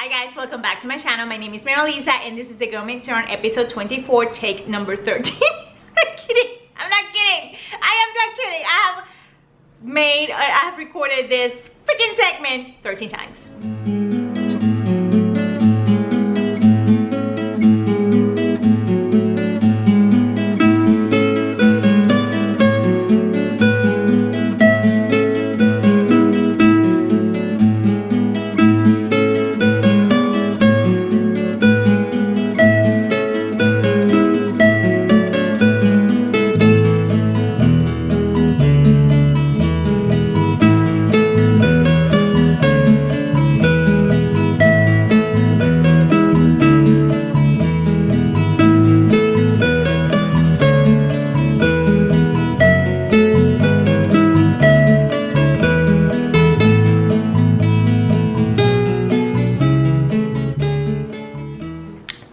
guys, welcome back to my channel. My name is Marilisa and this is the Girl Makes Yarn episode 24, take number 13. I'm kidding. I'm not kidding. I am not kidding. I have recorded this freaking segment 13 times.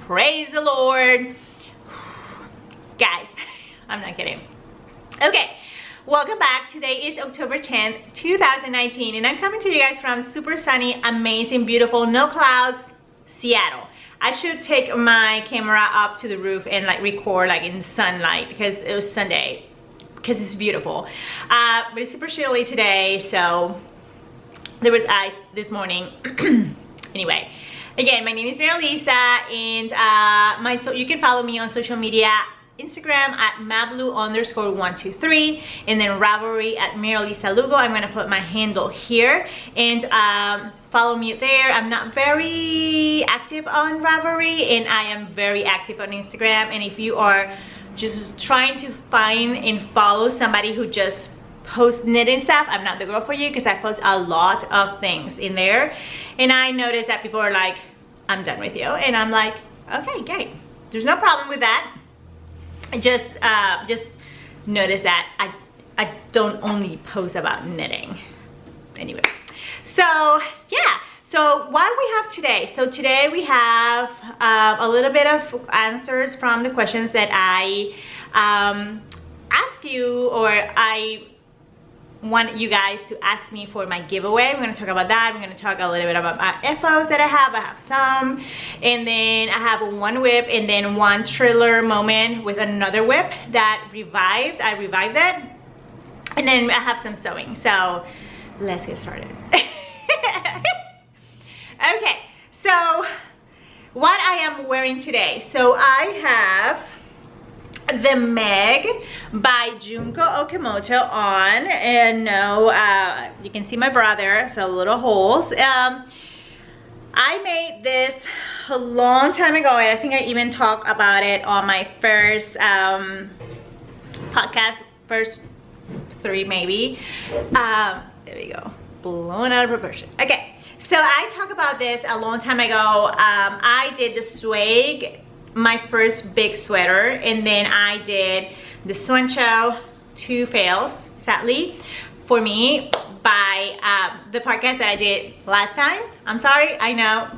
Praise the Lord. Guys, I'm not kidding. Okay, welcome back. Today is October 10th, 2019, and I'm coming to you guys from super sunny, amazing, beautiful, no clouds, Seattle. I should take my camera up to the roof and like record like in sunlight because it was Sunday, because it's beautiful. But it's super chilly today, so there was ice this morning. Anyway. Again, my name is Marilisa, and you can follow me on social media, Instagram at mablu_123, and then Ravelry at MarilisaLugo. I'm gonna put my handle here, and follow me there. I'm not very active on Ravelry, and I am very active on Instagram. And if you are just trying to find and follow somebody who just post knitting stuff, I'm not the girl for you, because I post a lot of things in there, and I notice that people are like, I'm done with you, and I'm like, okay, great, there's no problem with that. I just notice that I don't only post about knitting anyway. So yeah, so what we have today, so today we have a little bit of answers from the questions that I ask you, or I want you guys to ask me for my giveaway. We're going to talk about that. We're going to talk a little bit about my FOs that I have some, and then I have one whip, and then one trailer moment with another whip that I revived it, and then I have some sewing. So let's get started. Okay, so what I am wearing today, so I have the Meg by Junko Okamoto on, and no, you can see my brother, so little holes. I made this a long time ago, and I think I even talked about it on my first podcast, first 3 maybe. There we go, blown out of proportion. Okay, so I talked about this a long time ago. I did the swag, my first big sweater, and then I did the Swancho, 2 fails, sadly, for me, by the podcast that I did last time. I'm sorry, I know.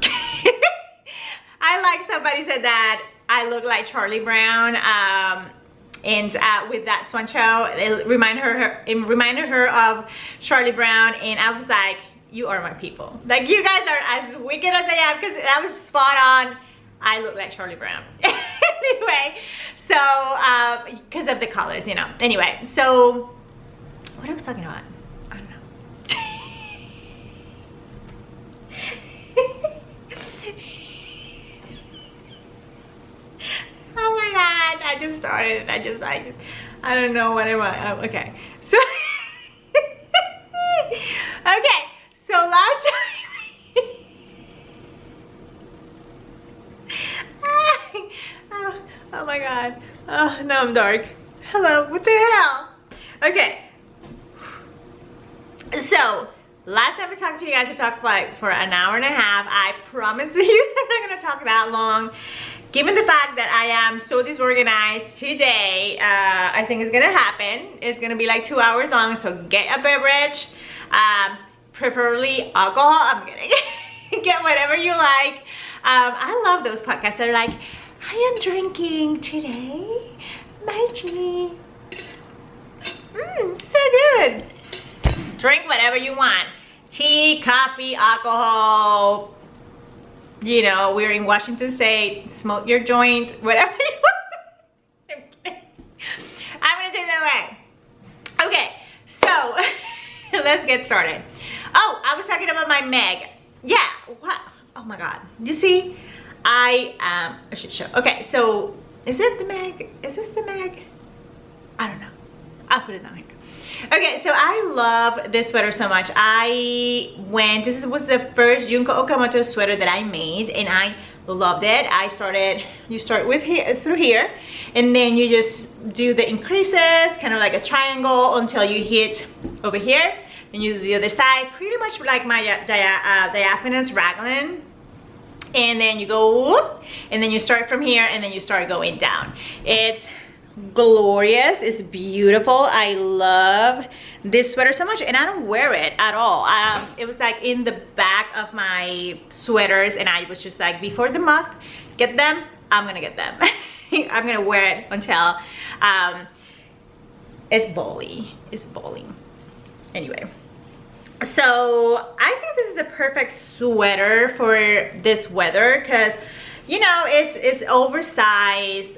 I like, somebody said that I look like Charlie Brown, and with that Swancho, it reminded her of Charlie Brown, and I was like, you are my people. Like, you guys are as wicked as I am, because I was spot on. I look like Charlie Brown. Anyway, so because of the colors, you know. Anyway, so what I was talking about, I don't know. Oh my god, I just started. I don't know what am I. Okay, so okay, so last time. Oh my god. Oh, now I'm dark. Hello, what the hell? Okay. So, last time I talked to you guys, I talked like for an hour and a half. I promise you I'm not going to talk that long. Given the fact that I am so disorganized today, I think it's going to happen. It's going to be like 2 hours long, so get a beverage. Preferably alcohol. I'm kidding. Get whatever you like. I love those podcasts that are like, I am drinking today my tea. So good. Drink whatever you want. Tea, coffee, alcohol, you know, we're in Washington State, smoke your joint, whatever you want. I'm gonna take that away. Okay, so let's get started. Oh, I was talking about my Meg. Yeah, what? Oh my God, you see, I am a shit show. Okay, so is it the Meg? Is this the Meg? I don't know. I'll put it down here. Okay, so I love this sweater so much. This was the first Junko Okamoto sweater that I made, and I loved it. You start with here, through here, and then you just do the increases, kind of like a triangle until you hit over here. Then you do the other side, pretty much like my diaphanous raglan. And then you go whoop, and then you start from here, and then you start going down. It's glorious. It's beautiful. I love this sweater so much, and I don't wear it at all. It was like in the back of my sweaters, and I was just like, before the month get them, I'm gonna get them. I'm gonna wear it until it's bowling. Anyway, so I think this is the perfect sweater for this weather, because you know, it's oversized.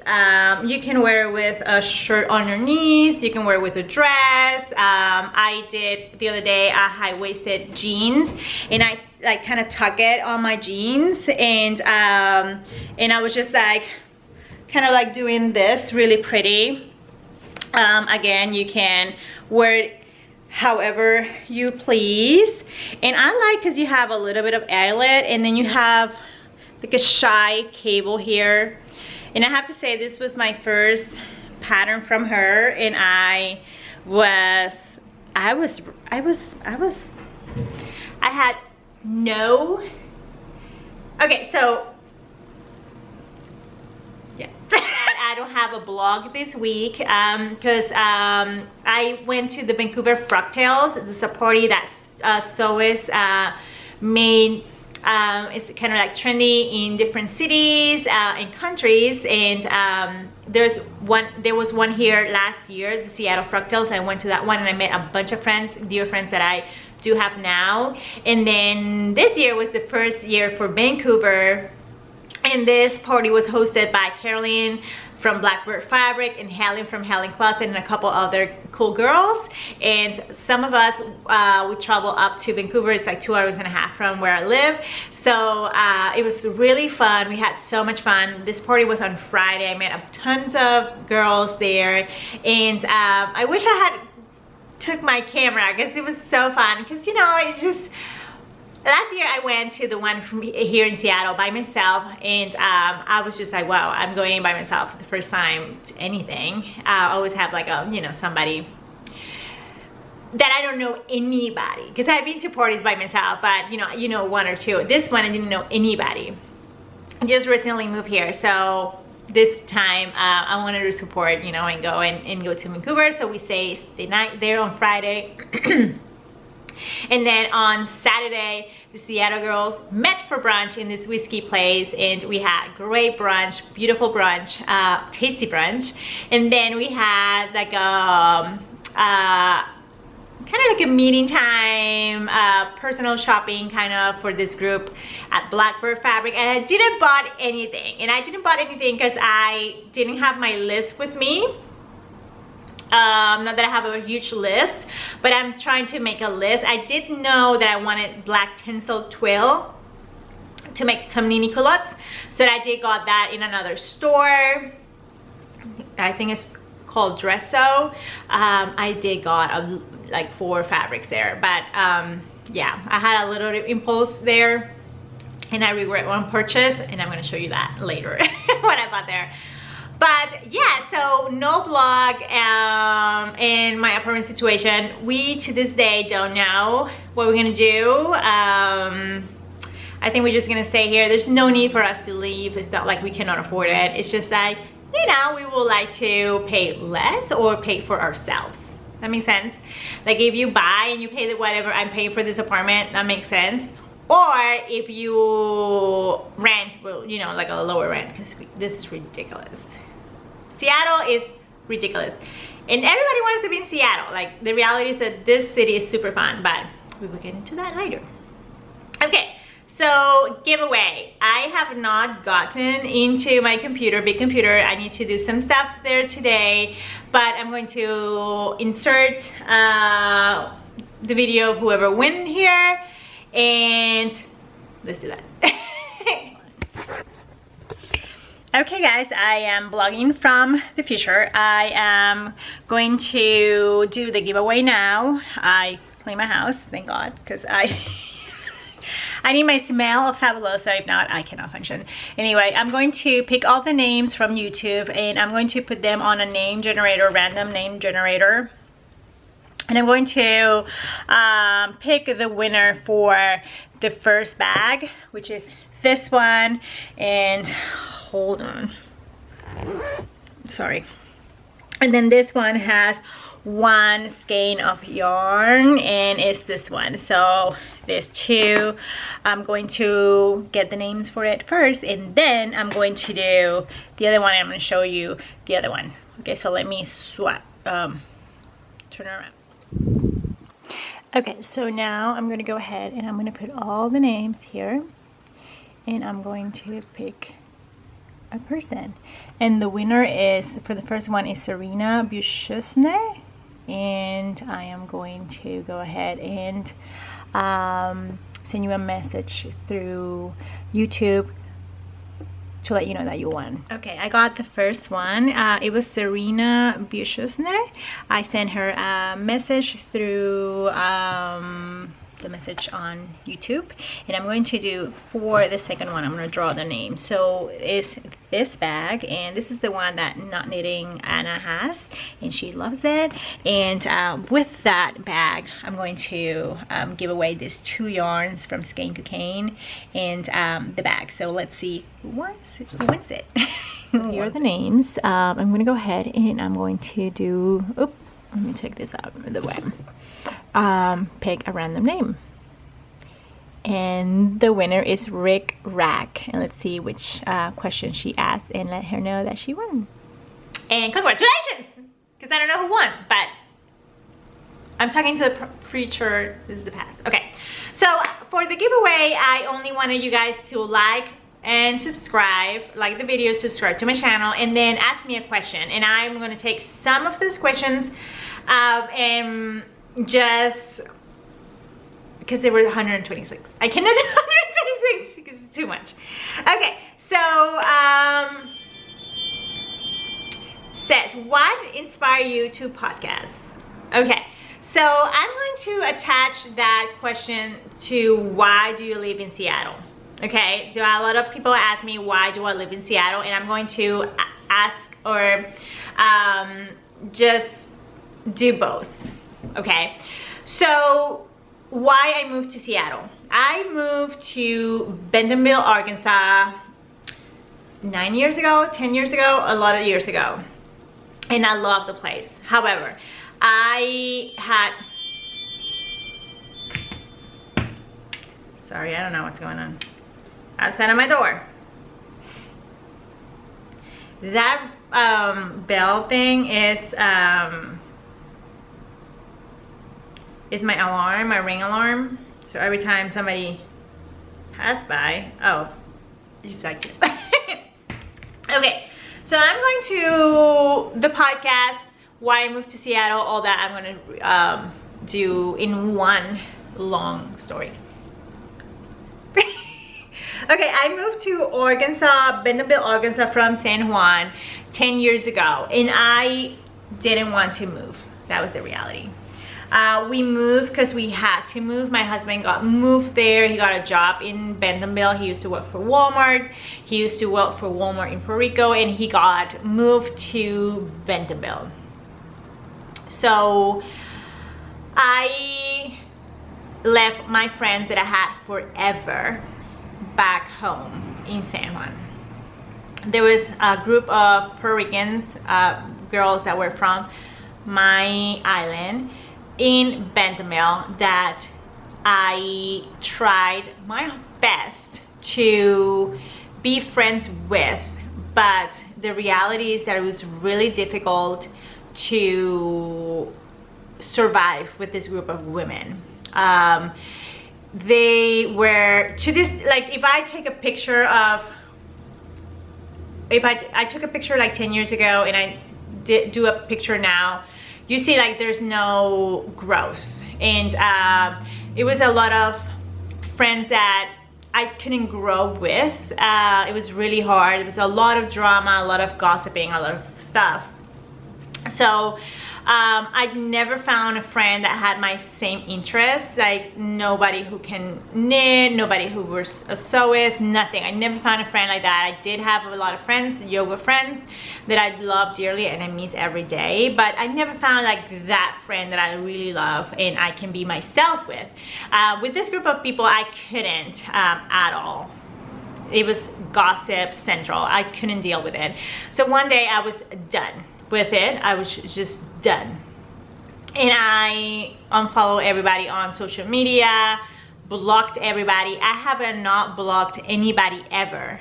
You can wear it with a shirt underneath. You can wear it with a dress. I did the other day a high-waisted jeans, and I like kind of tuck it on my jeans, and I was just like kind of like doing this really pretty. Again, you can wear it however you please, and I like because you have a little bit of eyelet, and then you have like a shy cable here. And I have to say, this was my first pattern from her, and I had no, okay, so yeah. I don't have a blog this week because I went to the Vancouver Frogtails. It's a party that Sois made. It's kind of like trendy in different cities and countries, and there was one here last year, the Seattle Fractals. I went to that one, and I met a bunch of friends, dear friends that I do have now. And then this year was the first year for Vancouver, and this party was hosted by Caroline from Blackbird Fabric and Helen from Helen Closet and a couple other cool girls. And some of us, we travel up to Vancouver. It's like 2.5 hours from where I live. So it was really fun. We had so much fun. This party was on Friday. I met tons of girls there. And I wish I had took my camera because it was so fun. Because, you know, it's just, last year I went to the one from here in Seattle by myself, and I was just like, wow, I'm going by myself for the first time to anything. I always have like a, you know, somebody that I don't know anybody, because I've been to parties by myself, but you know one or two. This one I didn't know anybody. I just recently moved here, so this time I wanted to support, you know, and go to Vancouver. So we stayed the night there on Friday. And then on Saturday, the Seattle girls met for brunch in this whiskey place, and we had great brunch, beautiful brunch, tasty brunch. And then we had like a kind of like a meeting time, personal shopping kind of for this group at Blackbird Fabric. And I didn't buy anything, and I didn't buy anything because I didn't have my list with me. Not that I have a huge list, but I'm trying to make a list. I did know that I wanted black tinsel twill to make some nini culottes, so I did got that in another store. I think it's called Dresso. I did got like 4 fabrics there, but yeah, I had a little impulse there, and I regret one purchase, and I'm gonna show you that later what I bought there. But yeah, so no blog in my apartment situation. We to this day don't know what we're gonna do. I think we're just gonna stay here. There's no need for us to leave. It's not like we cannot afford it. It's just that, you know, we would like to pay less or pay for ourselves. That makes sense? Like if you buy and you pay the whatever I'm paying for this apartment, that makes sense. Or if you rent, well, you know, like a lower rent, because this is ridiculous. Seattle is ridiculous, and everybody wants to be in Seattle. Like, the reality is that this city is super fun, but we will get into that later. Okay, so giveaway. I have not gotten into my computer, big computer. I need to do some stuff there today, but I'm going to insert the video of whoever win here, and let's do that. Okay guys, I am vlogging from the future. I am going to do the giveaway now. I clean my house, thank God, because I need my smell of Fabuloso. If not, I cannot function. Anyway, I'm going to pick all the names from YouTube, and I'm going to put them on a name generator, random name generator. And I'm going to pick the winner for the first bag, which is this one. And hold on, sorry. And then this one has one skein of yarn, and it's this one. So there's two. I'm going to get the names for it first, and then I'm going to do the other one. I'm going to show you the other one. Okay, so let me swap, turn around. Okay, so now I'm going to go ahead and I'm going to put all the names here, and I'm going to pick a person, and the winner is, for the first one, is Serena Buchesne, and I am going to go ahead and send you a message through YouTube to let you know that you won. Okay, I got the first one. It was Serena Buchesne. I sent her a message through the message on YouTube, and I'm going to do, for the second one, I'm going to draw the name. So it's this bag, and this is the one that Not Knitting Anna has, and she loves it. And with that bag, I'm going to give away these 2 yarns from Skein Cocaine and the bag. So let's see who wins it. So here are the names. I'm going to go ahead and I'm going to do, oops, let me take this out of the way. Pick a random name, and the winner is Rick Rack, and let's see which question she asked, and let her know that she won. And congratulations, because I don't know who won, but I'm talking to the future. This is the past. Okay, so for the giveaway, I only wanted you guys to like and subscribe, like the video, subscribe to my channel, and then ask me a question, and I'm going to take some of those questions and just because there were 126. I cannot do 126 because it's too much. Okay, so says, what inspired you to podcast? Okay, so I'm going to attach that question to why do you live in Seattle? Okay, a lot of people ask me why do I live in Seattle, and I'm going to ask or just do both. Okay, so why I moved to Seattle. I moved to Bentonville, Arkansas 9 years ago, 10 years ago, a lot of years ago, and I love the place. However, sorry, I don't know what's going on outside of my door. That bell thing is my alarm, my ring alarm. So every time somebody pass by, oh, just like it. Okay, so I'm going to the podcast, why I moved to Seattle, all that I'm gonna do in one long story. Okay, I moved to Arkansas, Bentonville, Arkansas from San Juan 10 years ago, and I didn't want to move. That was the reality. We moved because we had to move. My husband got moved there. He got a job in Bentonville. He used to work for Walmart. He used to work for Walmart in Puerto Rico, and he got moved to Bentonville. So I left my friends that I had forever back home in San Juan. There was a group of Puerto Ricans, girls that were from my island in Bentonville that I tried my best to be friends with, but the reality is that it was really difficult to survive with this group of women. they were, to this, like if I take a picture of, if I took a picture like 10 years ago and I do a picture now, you see like there's no growth. And it was a lot of friends that I couldn't grow with. It was really hard. It was a lot of drama, a lot of gossiping, a lot of stuff. So I never found a friend that had my same interests, like nobody who can knit, nobody who was a sewist, nothing. I never found a friend like that. I did have a lot of friends, yoga friends, that I love dearly and I miss every day, but I never found like that friend that I really love and I can be myself with. With this group of people, I couldn't at all. It was gossip central. I couldn't deal with it. So one day I was done with it. I was just done, and I unfollowed everybody on social media, blocked everybody. I haven't not blocked anybody ever,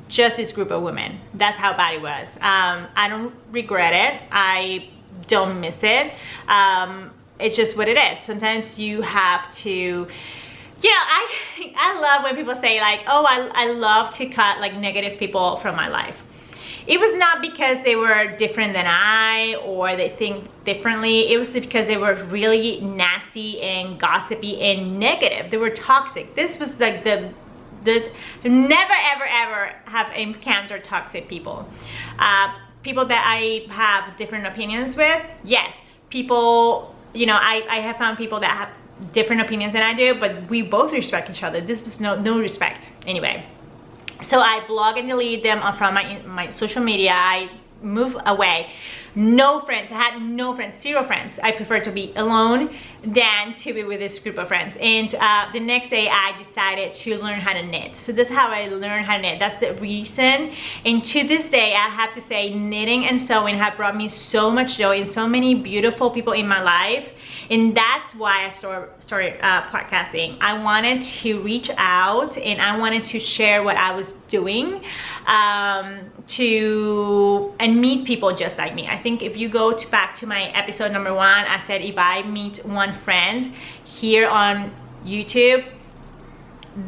just this group of women. That's how bad it was. I don't regret it. I don't miss it. It's just what it is. Sometimes you have to, you know, I love when people say like, oh, I love to cut like negative people from my life. It was not because they were different than I or they think differently. It was because they were really nasty and gossipy and negative. They were toxic. This was like the never ever have encountered toxic people. People that I have different opinions with, yes. People, you know, I have found people that have different opinions than I do, but we both respect each other. This was no respect anyway. So I blog and delete them from my social media. I move away. No friends. I had no friends, zero friends. I prefer to be alone than to be with this group of friends. And the next day I decided to learn how to knit. So this is how I learned how to knit. That's the reason. And to this day, I have to say, knitting and sewing have brought me so much joy and so many beautiful people in my life. And that's why I started podcasting. I wanted to reach out and I wanted to share what I was doing and meet people just like me. I think if you go back to my episode number 1, I said if I meet one friend here on YouTube,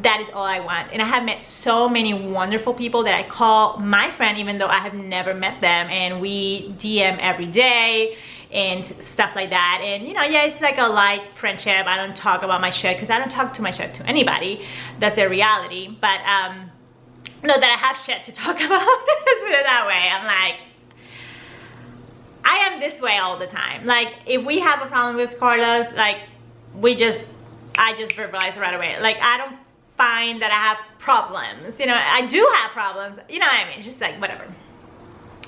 that is all I want. And I have met so many wonderful people that I call my friend even though I have never met them, and we DM every day and stuff like that. And you know, yeah, it's like a light friendship. I don't talk about my shit because I don't talk too much shit to anybody. That's the reality. But know that I have shit to talk about. Let's put it that way. I'm like, I am this way all the time. Like if we have a problem with Carlos, like I just verbalize right away. Like I don't find that I have problems. You know, I do have problems. You know what I mean? Just like whatever.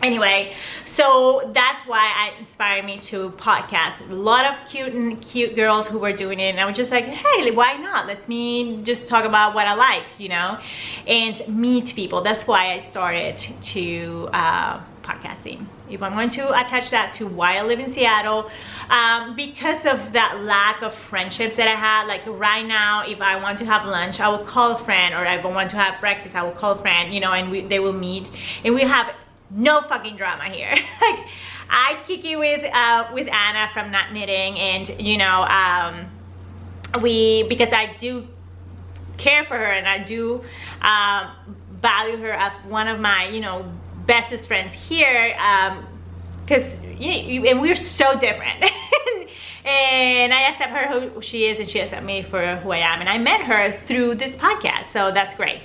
Anyway, so that's why it inspired me to podcast. A lot of cute girls who were doing it, and I was just like, hey, why not? Let's me just talk about what I like, you know, and meet people. That's why I started to podcasting. If I'm going to attach that to why I live in Seattle, because of that lack of friendships that I had. Like right now, if I want to have lunch, I will call a friend, or if I want to have breakfast, I will call a friend, you know, and they will meet, and we have no fucking drama here. Like I kick it with Anna from Not Knitting, and you know, because I do care for her and I do value her as one of my, you know, bestest friends here, because and we're so different. And I accept her who she is and she accepts me for who I am, and I met her through this podcast, so that's great.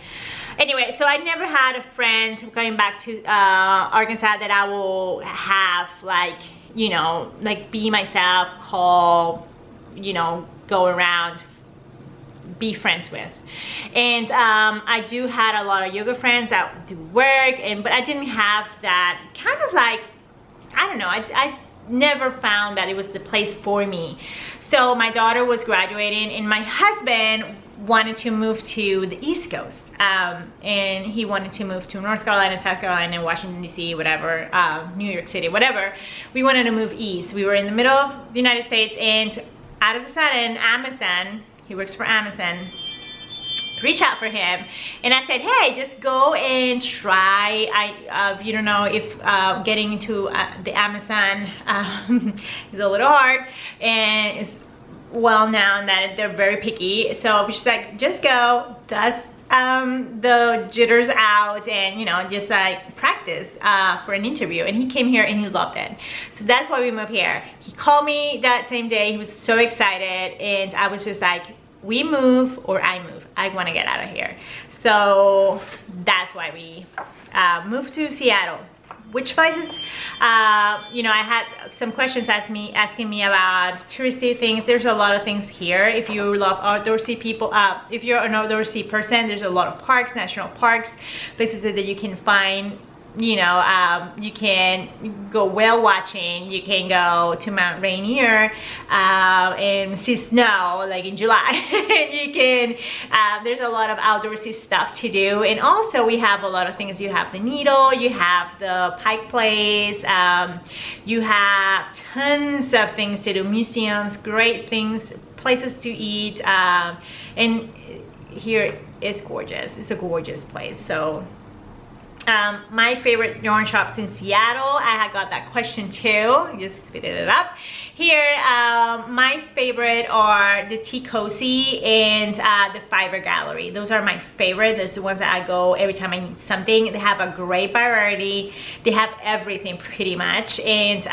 Anyway, so I never had a friend going back to Arkansas that I will have, like, you know, like be myself, call, you know, go around, be friends with. And I do had a lot of yoga friends that do work, but I didn't have that kind of like, I don't know, I never found that it was the place for me. So my daughter was graduating and my husband wanted to move to the East Coast, and he wanted to move to North Carolina, South Carolina, Washington DC, whatever, New York City, whatever. We wanted to move east. We were in the middle of the United States, and out of the sudden, Amazon, he works for Amazon, reach out for him, and I said, hey, just go and try. You don't know if getting into the Amazon is a little hard, and it's well known that they're very picky. So she's like, just go, dust the jitters out, and you know, just like practice for an interview. And he came here and he loved it. So that's why we moved here. He called me that same day. He was so excited, and I was just like, we move or I move. I want to get out of here. So that's why we moved to Seattle. Which places? You know, I had some questions asking me about touristy things. There's a lot of things here. If you love outdoorsy people, if you're an outdoorsy person, there's a lot of parks, national parks, places that you can find. You know, you can go whale watching, you can go to Mount Rainier and see snow like in July. You can, there's a lot of outdoorsy stuff to do. And also we have a lot of things. You have the Needle, you have the Pike Place, you have tons of things to do, museums, great things, places to eat, and here is gorgeous. It's a gorgeous place. So my favorite yarn shops in Seattle, I had got that question too, just spit it up. Here, my favorite are the Tea Cozy and the Fiber Gallery. Those are my favorite. Those are the ones that I go every time I need something. They have a great variety. They have everything pretty much. And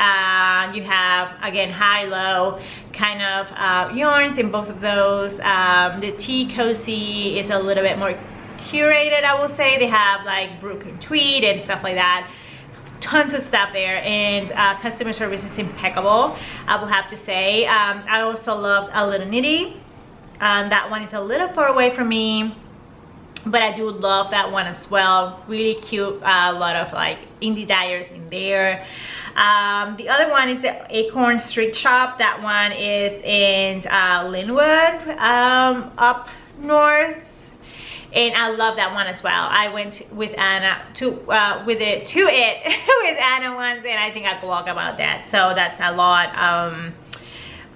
you have, again, high-low kind of yarns in both of those. The Tea Cozy is a little bit more curated, I will say. They have like Brook and Tweed and stuff like that. Tons of stuff there, and customer service is impeccable, I will have to say. I also love A Little Nitty. That one is a little far away from me, but I do love that one as well. Really cute, a lot of like indie dyers in there. The other one is the Acorn Street Shop. That one is in Linwood, up north. And I love that one as well. I went with Anna with Anna once, and I think I blog about that. So that's a lot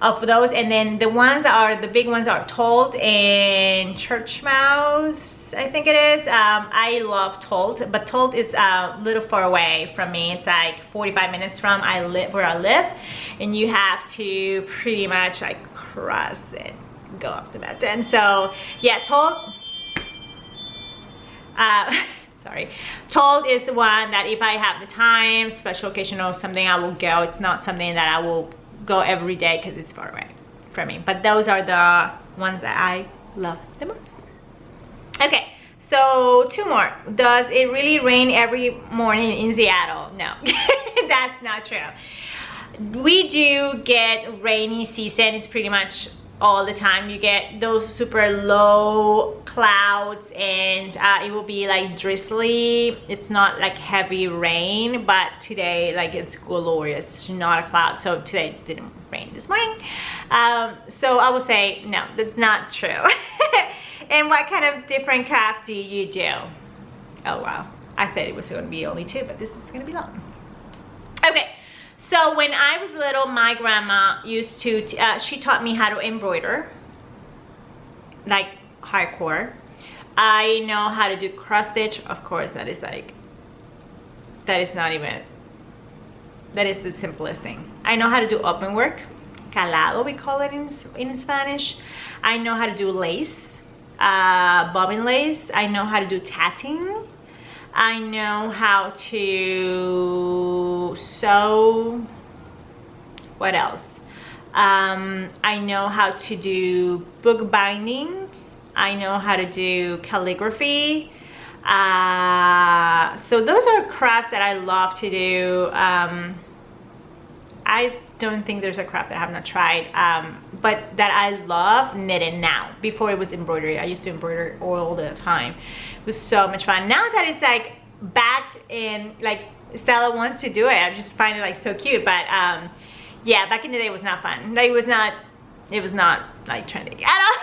of those. And then the ones are, the big ones are Told and Church Mouse, I think it is. I love Told, but Told is a little far away from me. It's like 45 minutes from where I live, and you have to pretty much like cross it, go up the mountain. So yeah, Told. Sorry, Told is the one that if I have the time, special occasion or something, I will go. It's not something that I will go every day because it's far away from me. But those are the ones that I love the most. Okay, so two more. Does it really rain every morning in Seattle? No, that's not true. We do get rainy season. It's pretty much all the time. You get those super low clouds, and it will be like drizzly. It's not like heavy rain, but today like it's glorious. It's not a cloud, so today it didn't rain this morning. So I would say no, that's not true. And what kind of different craft do you do? Oh wow, I thought it was going to be only two, but this is going to be long. Okay. So when I was little, my grandma used to, she taught me how to embroider, like hardcore. I know how to do cross stitch. Of course, that is like, that is not even, that is the simplest thing. I know how to do open work, calado we call it in Spanish. I know how to do lace, bobbin lace. I know how to do tatting. I know how to sew. What else? I know how to do book binding. I know how to do calligraphy. So those are crafts that I love to do. I don't think there's a craft that I have not tried, but that I love knitting now. Before it was embroidery. I used to embroider all the time. It was so much fun. Now that it's like back in, like Stella wants to do it, I just find it like so cute. But yeah, back in the day it was not fun. Like, it was not like trendy at all.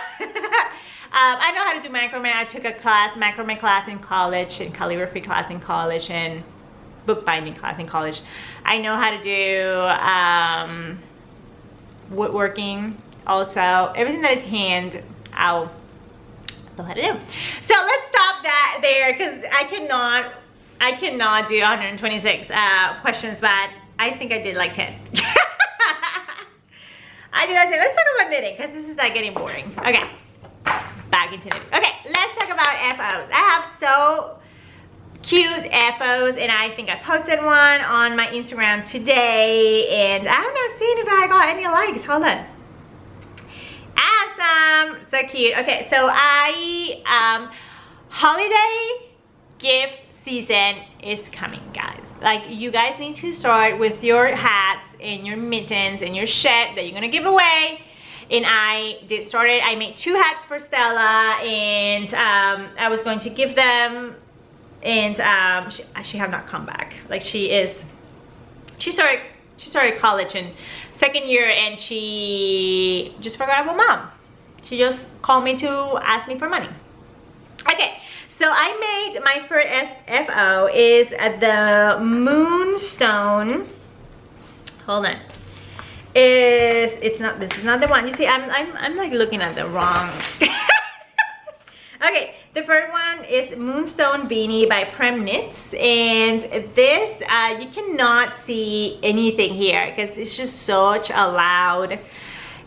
I know how to do macrame. I took a macrame class in college, and calligraphy class in college, and bookbinding class in college. I know how to do woodworking also. Everything that is hand, I'll know how to do. So let's stop that there, because I cannot do 126 questions, but I think I did like 10. I do that too. Let's talk about knitting because this is like getting boring. Okay, back into knitting. Okay, let's talk about FOs. I have so cute FOs, and I think I posted one on my Instagram today, and I have not seen if I got any likes. Hold on. Awesome, so cute. Okay, so holiday gift season is coming, guys. Like, you guys need to start with your hats and your mittens and your shed that you're gonna give away. And I made 2 hats for Stella, and I was going to give them, and she have not come back. Like, she started college in 2nd year, and she just forgot about mom. She just called me to ask me for money. Okay, so I made my first FO is the Moonstone. Hold on. This is not the one. You see, I'm like looking at the wrong. Okay, the first one is Moonstone Beanie by Prem Knits, and this you cannot see anything here because it's just such a loud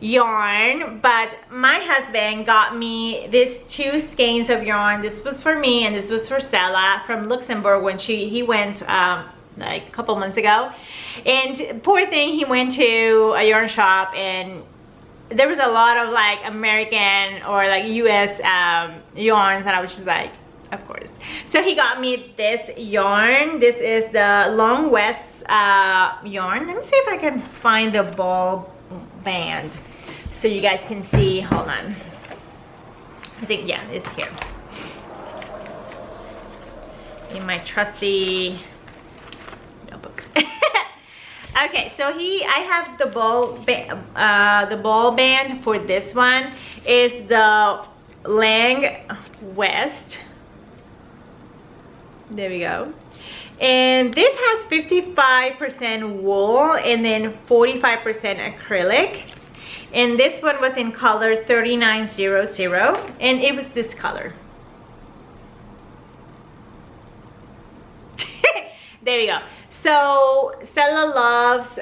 yarn. But my husband got me these 2 skeins of yarn. This was for me and this was for Stella from Luxembourg when he went like a couple months ago. And poor thing, he went to a yarn shop and there was a lot of like American or like US yarns, and I was just like, of course. So he got me this yarn. This is the Long West yarn. Let me see if I can find the ball band so you guys can see. Hold on. I think, yeah, it's here in my trusty notebook. Okay, so I have the ball band for this one is the Lang West. There we go. And this has 55% wool and then 45% acrylic. And this one was in color 3900, and it was this color. There we go. So Stella loves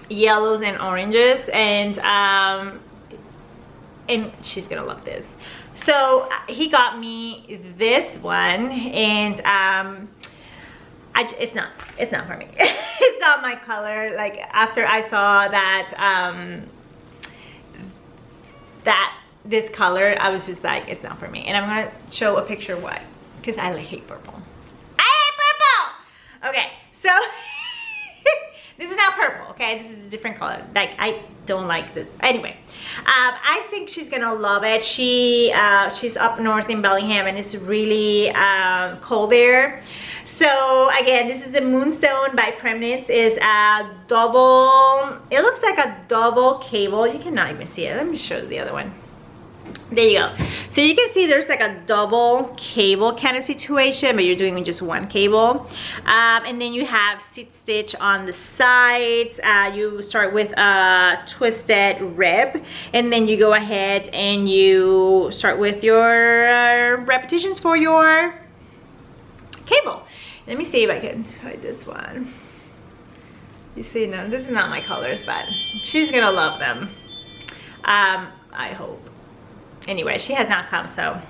yellows and oranges, and she's gonna love this. So he got me this one, and it's not for me. It's not my color. Like, after I saw that this color, I was just like, it's not for me. And I'm gonna show a picture why, because I hate purple. Okay, so this is not purple, okay? This is a different color. Like, I don't like this. Anyway, I think she's gonna love it. She's up north in Bellingham, and it's really cold there. So again, this is the Moonstone by Prem Knits. Is a double, it looks like a double cable. You cannot even see it. Let me show you the other one. There you go. So you can see there's like a double cable kind of situation, but you're doing just one cable. And then you have seat stitch on the sides. You start with a twisted rib, and then you go ahead and you start with your repetitions for your cable. Let me see if I can try this one. You see, no, this is not my colors, but she's gonna love them. I hope. Anyway, she has not come, so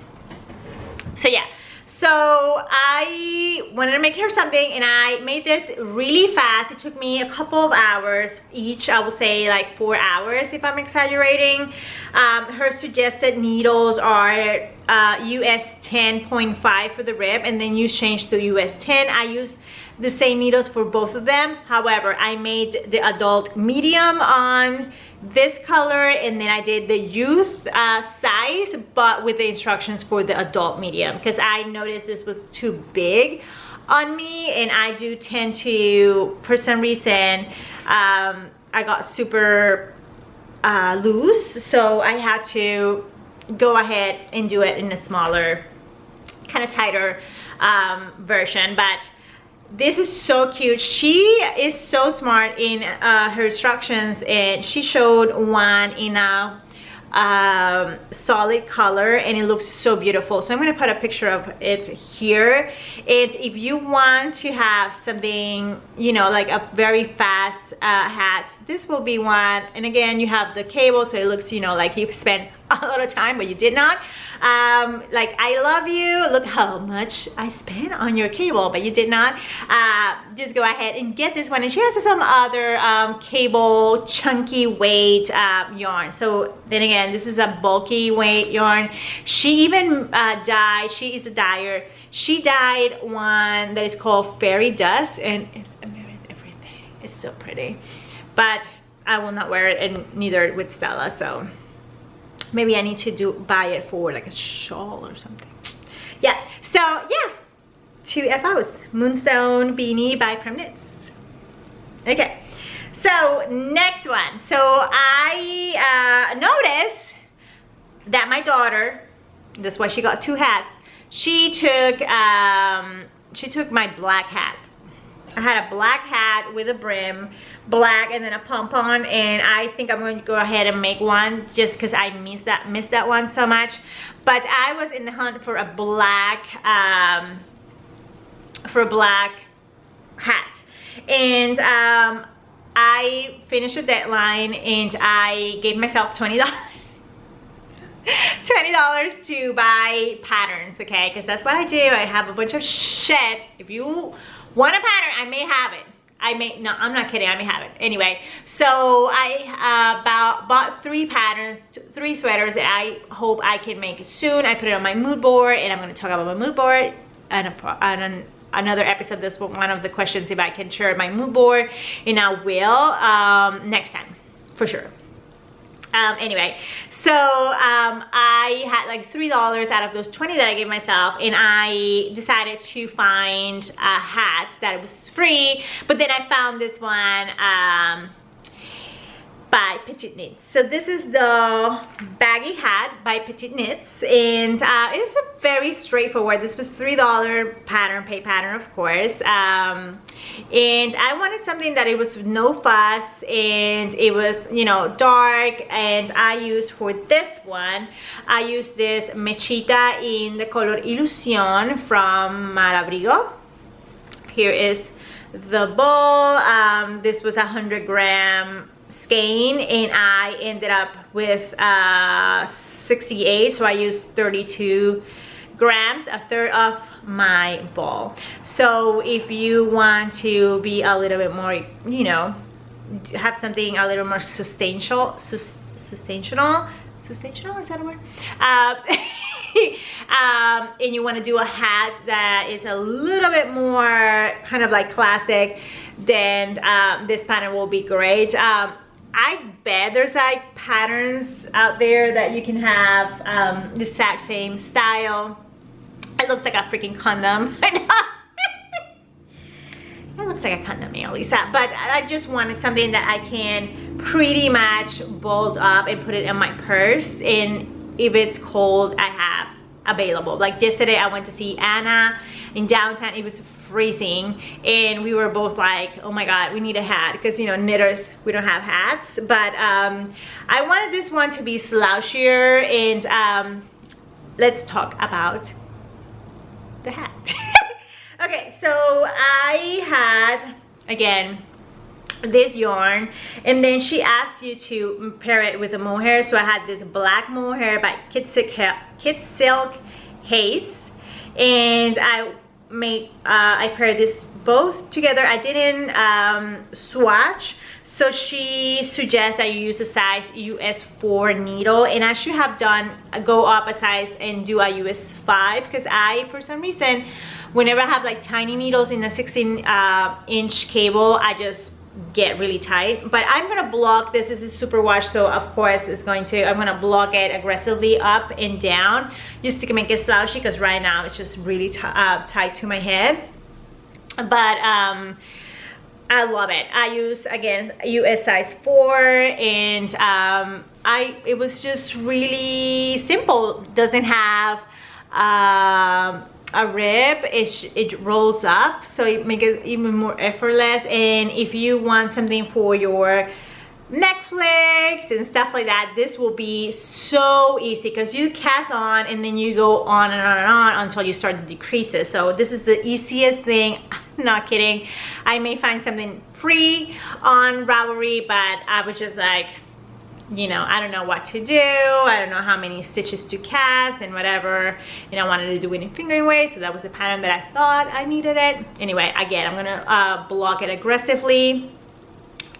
yeah. So I wanted to make her something, and I made this really fast. It took me a couple of hours each. I would say like 4 hours if I'm exaggerating. Her suggested needles are US 10.5 for the rib, and then you change to US 10. I use the same needles for both of them. However, I made the adult medium on this color, and then I did the youth size, but with the instructions for the adult medium, because I noticed this was too big on me, and I do tend to, for some reason, I got super loose, so I had to go ahead and do it in a smaller, kind of tighter version. But this is so cute. She is so smart in her instructions, and she showed one in a solid color, and it looks so beautiful. So I'm going to put a picture of it here. And if you want to have something, you know, like a very fast hat, this will be one. And again, you have the cable, so it looks, you know, like you spent a lot of time, but you did not. Like, I love you, look how much I spent on your cable, but you did not. Just go ahead and get this one. And she has some other cable chunky weight yarn. So then again, this is a bulky weight yarn. She even dyed, she is a dyer, she dyed one that is called Fairy Dust, and it's everything. It's so pretty, but I will not wear it, and neither with Stella. So maybe I need to buy it for like a shawl or something. Yeah, so yeah, 2 FOs. Moonstone Beanie by Prem Knits. Okay, so next one. So I noticed that my daughter, that's why she got 2 hats, she took my black hat. I had a black hat with a brim, black, and then a pom-pom, and I think I'm going to go ahead and make one just because I missed that one so much. But I was in the hunt for a black hat, and I finished a deadline, and I gave myself $20 $20 to buy patterns, okay? Because that's what I do. I have a bunch of shit. If you want a pattern, I may have it. No, I'm not kidding, I may have it. Anyway, so I bought 3 patterns, 3 sweaters that I hope I can make soon. I put it on my mood board, and I'm going to talk about my mood board on another episode. This was one of the questions, if I can share my mood board, and I will next time, for sure. Anyway, so I had like $3 out of those 20 that I gave myself, and I decided to find hats that was free. But then I found this one by Petite Knits. So this is the baggy hat by Petite Knits, and it's a very straightforward. This was $3 pattern, pay pattern, of course. And I wanted something that it was no fuss, and it was, you know, dark. And I used, for this one, I used this mechita in the color Ilusión from Marilisa. Here is the ball. This was 100-gram skein, and I ended up with 68, so I used 32 grams, a third of my ball. So if you want to be a little bit more, you know, have something a little more sustainable, is that a word? And you want to do a hat that is a little bit more kind of like classic, then this pattern will be great. I bet there's like patterns out there that you can have the exact same style. It looks like a freaking condom. I know. It looks like a condom, Marilisa. But I just wanted something that I can pretty much bolt up and put it in my purse. And if it's cold, I have available. Like yesterday, I went to see Anna in downtown. It was freezing, and we were both like, oh my god, we need a hat, because, you know, knitters, we don't have hats. But I wanted this one to be slouchier, and let's talk about the hat. Okay, so I had, again, this yarn, and then she asked you to pair it with a mohair. So I had this black mohair by Kid Silk Haze, and I paired this both together. I didn't swatch, so she suggests that you use a size US 4 needle, and I should have go up a size and do a US 5, because for some reason, whenever I have like tiny needles in a 16-inch cable, I just get really tight. But I'm gonna block this. This is super wash, so of course I'm gonna block it aggressively up and down just to make it slouchy, because right now it's just really tight to my head. But I love it. I use, again, US size 4, and it was just really simple. Doesn't have a rib. It rolls up, so it makes it even more effortless. And if you want something for your Netflix and stuff like that, this will be so easy because you cast on and then you go on and on and on until you start to decrease it. So this is the easiest thing. I'm not kidding. I may find something free on Ravelry, but I was just like, you know, I don't know what to do. I don't know how many stitches to cast and whatever. And I wanted to do it in fingering way, so that was a pattern that I thought I needed it. Anyway, again, I'm gonna block it aggressively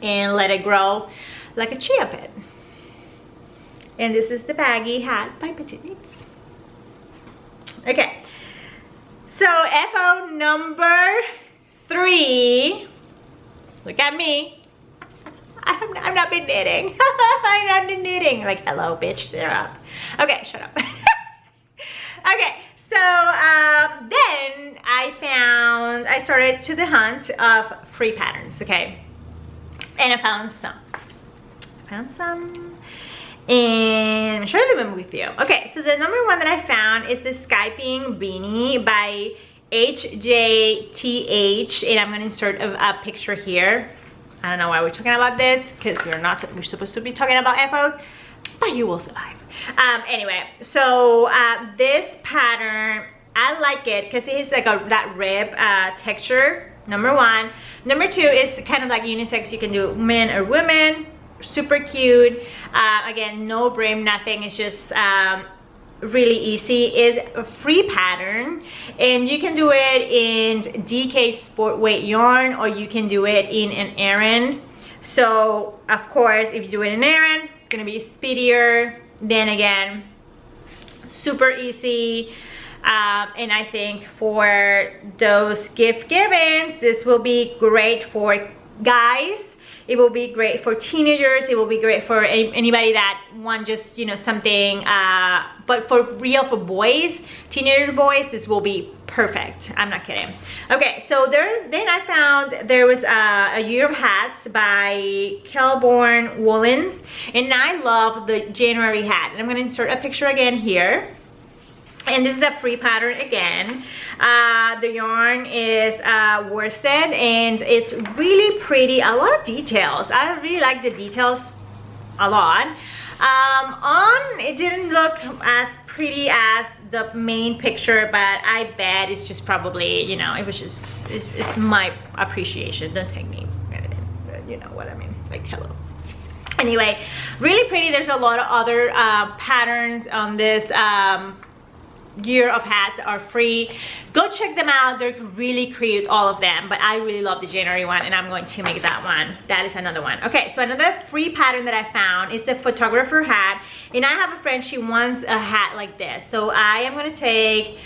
and let it grow like a chia pet. And this is the baggy hat by Petite Knits. Okay, so FO number 3. Look at me. I've not been knitting. I've not been knitting. Like, hello, bitch, they're up. Okay, shut up. Okay, so then I started to the hunt of free patterns, okay? And I found some. And I'm sharing them with you. Okay, so the number 1 that I found is the Skyping Beanie by HJTH. And I'm gonna insert a picture here. I don't know why we're talking about this, because we're supposed to be talking about FOs, but you will survive. Anyway, so this pattern, I like it because it has like that rib texture, number 1. Number 2 is kind of like unisex. You can do men or women, super cute. Again, no brim, nothing. It's just really easy. Is a free pattern, and you can do it in DK sport weight yarn, or you can do it in an Aran. So of course, if you do it in Aran, it's gonna be speedier. Then again, super easy. And I think for those gift givings, this will be great for guys. It will be great for teenagers. It will be great for anybody that want just, you know, something, but for real, for boys, teenager boys, this will be perfect. I'm not kidding. Okay, so then I found there was a Year of Hats by Kelborn Woolens, and I love the January hat. And I'm gonna insert a picture again here. And this is a free pattern again. The yarn is worsted, and it's really pretty. A lot of details. I really like the details a lot. It didn't look as pretty as the main picture, but I bet it's just probably, you know, it was just, it's my appreciation. Don't take me, you know what I mean, like, hello. Anyway, really pretty. There's a lot of other patterns on this Year of Hats are free. Go check them out. They're really cute, all of them, but I really love the January one, and I'm going to make that one. That is another one. Okay, so another free pattern that I found is the photographer hat, and I have a friend, she wants a hat like this. So I am going to take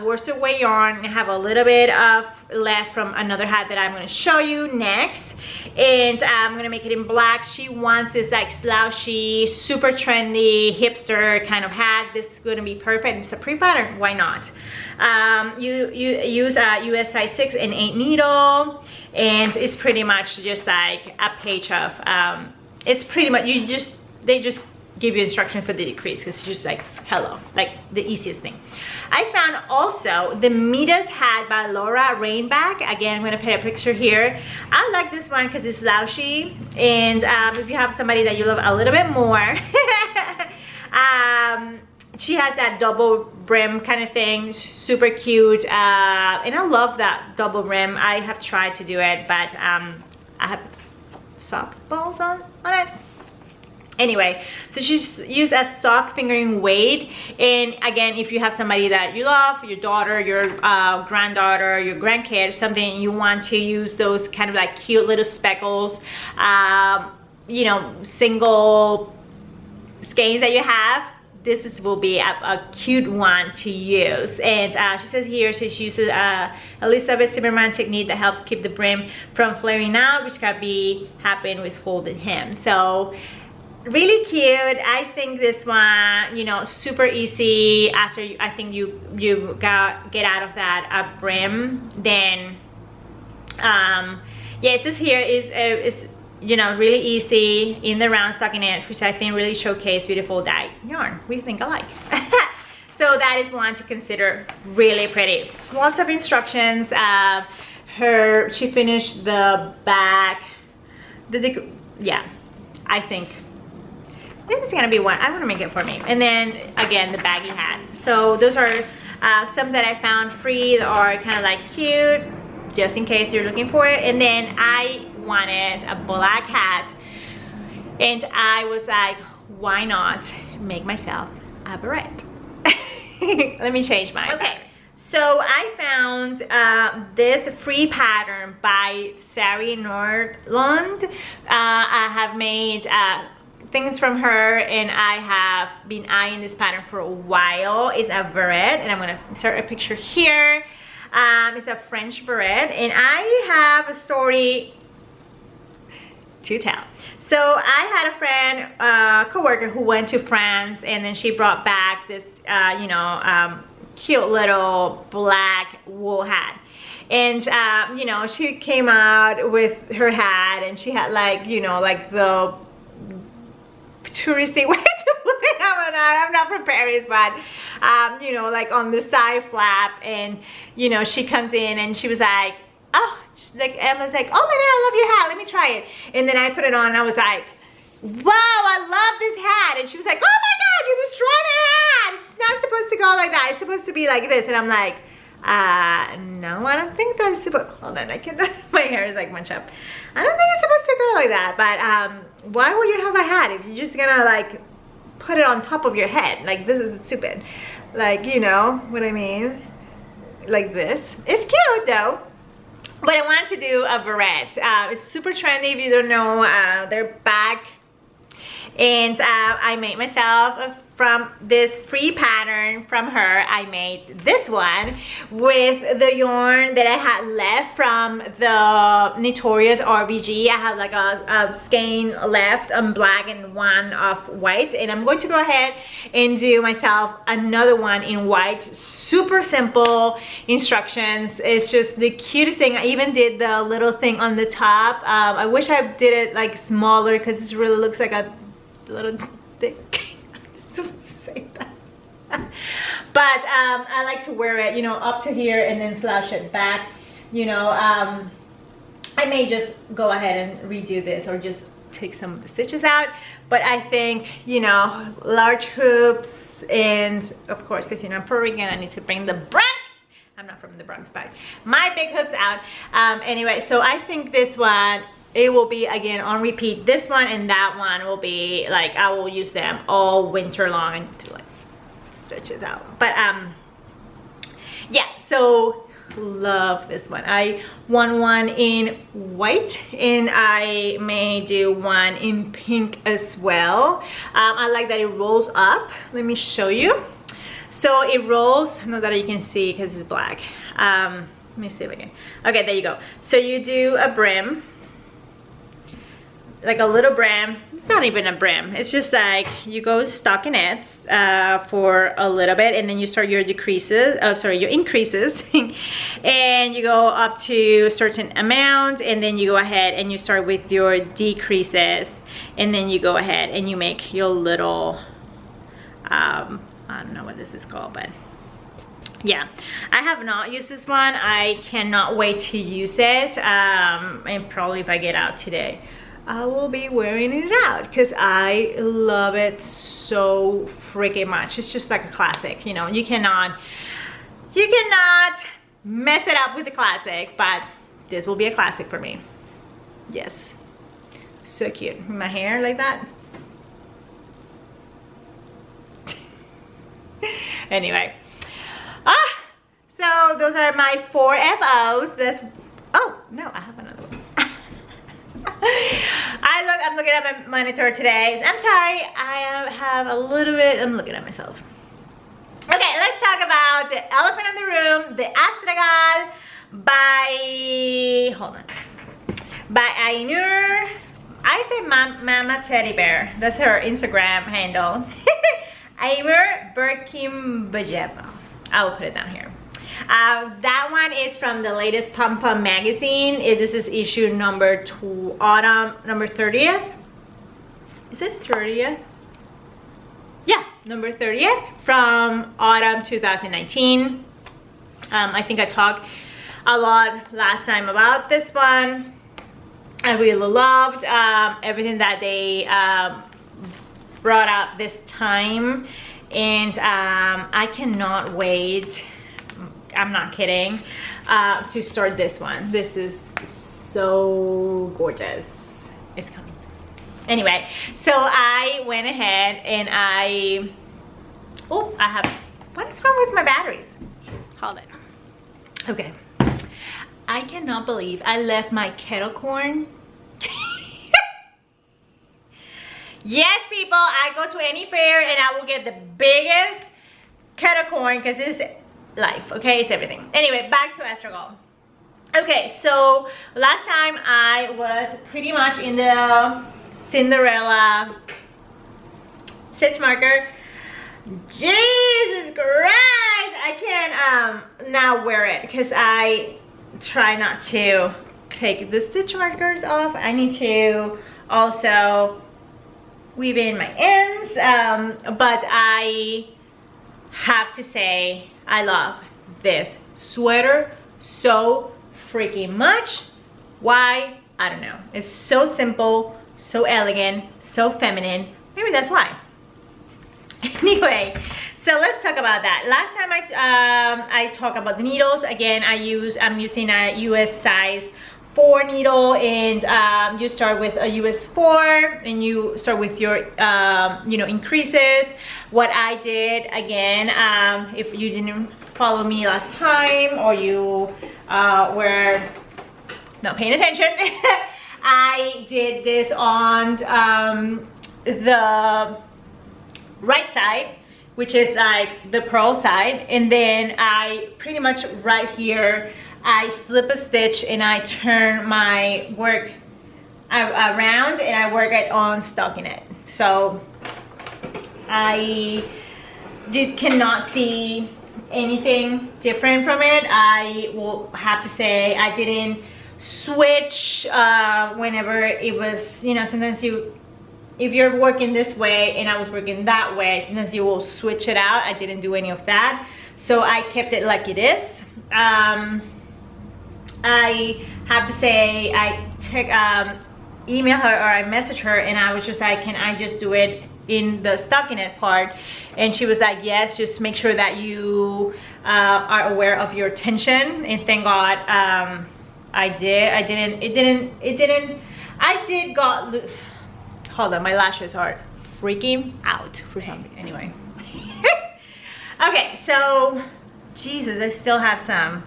worsted weight yarn, and have a little bit of left from another hat that I'm going to show you next, and I'm going to make it in black. She wants this like slouchy, super trendy, hipster kind of hat. This is going to be perfect. It's a free pattern, why not? You use a US size 6 and 8 needle, and it's pretty much just like a page of it's pretty much, they just give you instruction for the decrease. It's just like, hello, like the easiest thing. I found also the Midas hat by Laura Rainback. Again, I'm gonna put a picture here. I like this one because it's slouchy, and if you have somebody that you love a little bit more, she has that double brim kind of thing, super cute, and I love that double brim. I have tried to do it, but I have sock balls on it. Anyway, so she's used as sock fingering weight, and again, if you have somebody that you love, your daughter, your granddaughter, your grandkid, something you want to use those kind of like cute little speckles, you know, single skeins that you have, this will be a cute one to use. And she says here, she uses Elizabeth Zimmerman technique that helps keep the brim from flaring out, which can be happen with folded hem. So really cute. I think this one, you know, super easy. After I think you get out of that brim, then yes, this here is you know, really easy in the round stockinette, which I think really showcase beautiful dyed yarn. We think alike. So that is one to consider. Really pretty. Lots of instructions. She finished the back. Yeah, I think this is gonna be one. I want to make it for me. And then again, the baggy hat. So those are some that I found free that are kind of like cute, just in case you're looking for it. And then I wanted a black hat, and I was like, why not make myself a beret? Let me change mine. Okay, so I found this free pattern by Sari Nordlund. I have made things from her, and I have been eyeing this pattern for a while. It's a beret, and I'm gonna insert a picture here. It's a French beret, and I have a story to tell. So I had a friend, co-worker, who went to France, and then she brought back this you know, cute little black wool hat. And you know, she came out with her hat, and she had like, you know, like the touristy way to put it. I'm not from Paris, but you know, like on the side flap. And you know, she comes in and she was like, oh, like Emma's like, oh my god, I love your hat, let me try it. And then I put it on and I was like, wow, I love this hat. And she was like, oh my god, you destroyed my hat, it's not supposed to go like that, it's supposed to be like this. And I'm like, no, I don't think that's supposed, hold on, I cannot, my hair is like munched up. I don't think it's supposed to go like that. But why would you have a hat if you're just gonna like put it on top of your head? Like, this is stupid. Like, you know what I mean? Like this. It's cute though. But I wanted to do a beret. It's super trendy if you don't know. They're back. And I made myself from this free pattern from her. I made this one with the yarn that I had left from the Notorious RBG. I had like a skein left on black and one of white, and I'm going to go ahead and do myself another one in white. Super simple instructions. It's just the cutest thing. I even did the little thing on the top. I wish I did it like smaller, because this really looks like a little thick. Say that. But I like to wear it, you know, up to here and then slash it back. You know, I may just go ahead and redo this, or just take some of the stitches out. But I think, you know, large hoops, and of course, because you know I'm Puerto Rican, I need to bring the Bronx. I'm not from the Bronx, but my big hoops out. Anyway, so I think this one, it will be again on repeat. This one and that one will be like, I will use them all winter long, and to like stretch it out. But yeah, so love this one. I want one in white, and I may do one in pink as well. I like that it rolls up. Let me show you. So it rolls, not that you can see because it's black. Let me see if I can. Okay, there you go. So you do a brim, like a little brim. It's not even a brim, it's just like you go stockinette for a little bit, and then you start your decreases, oh sorry, your increases and you go up to a certain amount, and then you go ahead and you start with your decreases, and then you go ahead and you make your little I don't know what this is called, but yeah, I have not used this one. I cannot wait to use it, and probably if I get out today, I will be wearing it out, because I love it so freaking much. It's just like a classic, you know. You cannot mess it up with the classic, but this will be a classic for me. Yes, so cute. My hair like that. Anyway, so those are my 4 FOs. That's, oh no, I have another one. I'm looking at my monitor today. I'm sorry, I have a little bit, I'm looking at myself. Okay, let's talk about The Elephant in the Room, the Astragal by, hold on, by Ainur. I say Mama Teddy Bear. That's her Instagram handle. Ainur Berkimbajev. I will put it down here. That one is from the latest Pum Pum magazine. This is issue number 2, autumn number 30th. Is it 30th? Yeah, number 30th from autumn 2019. I think I talked a lot last time about this one. I really loved everything that they brought up this time, and I cannot wait, I'm not kidding, to start this one. This is so gorgeous. It's coming soon. Anyway, so I went ahead and I have, what is wrong with my batteries? Hold it. Okay, I cannot believe I left my kettle corn. Yes, people, I go to any fair and I will get the biggest kettle corn because it's life, okay? It's everything. Anyway, back to Astragal. Okay, so last time I was pretty much in the Cinderella stitch marker. Jesus Christ, I can't now wear it because I try not to take the stitch markers off. I need to also weave in my ends, but I have to say I love this sweater so freaking much. Why? I don't know. It's so simple, so elegant, so feminine. Maybe that's why. Anyway, so let's talk about that. Last time I talked about the needles. Again, I'm using a US size 4 needle, and you start with a US 4 and you start with your you know, increases. What I did, again, if you didn't follow me last time or you were not paying attention, I did this on the right side, which is like the purl side, and then I pretty much right here I slip a stitch and I turn my work around and I work it on stockinette. So I cannot see anything different from it. I will have to say I didn't switch whenever it was, you know, sometimes if you're working this way and I was working that way, sometimes you will switch it out. I didn't do any of that, so I kept it like it is. I have to say I email her or I message her and I was just like, can I just do it in the stockinette part? And she was like, yes, just make sure that you are aware of your tension. And thank God I did. Hold on, my lashes are freaking out for something. Anyway. Okay, so Jesus, I still have some.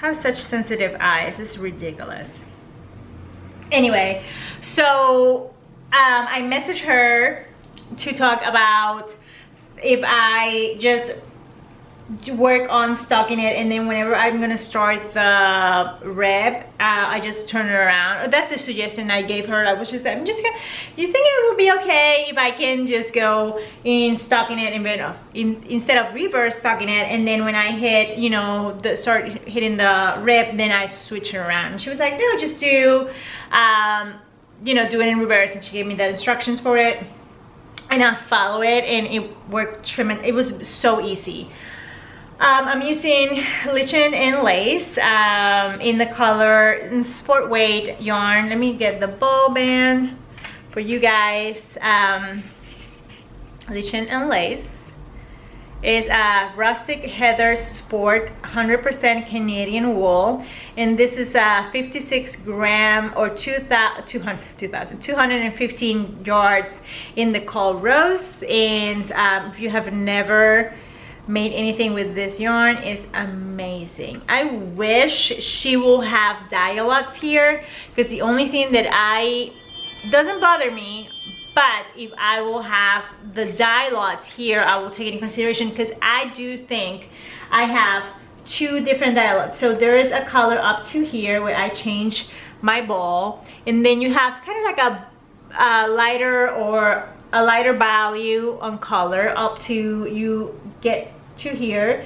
I have such sensitive eyes. It's ridiculous. Anyway, so I messaged her to talk about if I just work on stockinette and then whenever I'm gonna start the rib, I just turn it around. That's the suggestion I gave her. I was just like, do you think it would be okay if I can just go in stockinette instead of reverse stockinette, and then when I hit, you know, start hitting the rib, then I switch it around? And she was like, no, just do you know, do it in reverse. And she gave me the instructions for it and I follow it and it worked tremendous. It was so easy. I'm using lichen and lace in the color sport weight yarn. Let me get the bow band for you guys. Lichen and lace is a rustic heather sport 100% Canadian wool, and this is a 56 gram or 215 yards in the cold rose. And if you have never made anything with this yarn, is amazing. I wish she will have dialogues here, because the only thing that doesn't bother me, but if I will have the dialogues here, I will take it in consideration, because I do think I have 2 different dialogues. So there is a color up to here where I change my ball, and then you have kind of like a lighter or a lighter value on color up to you get to here.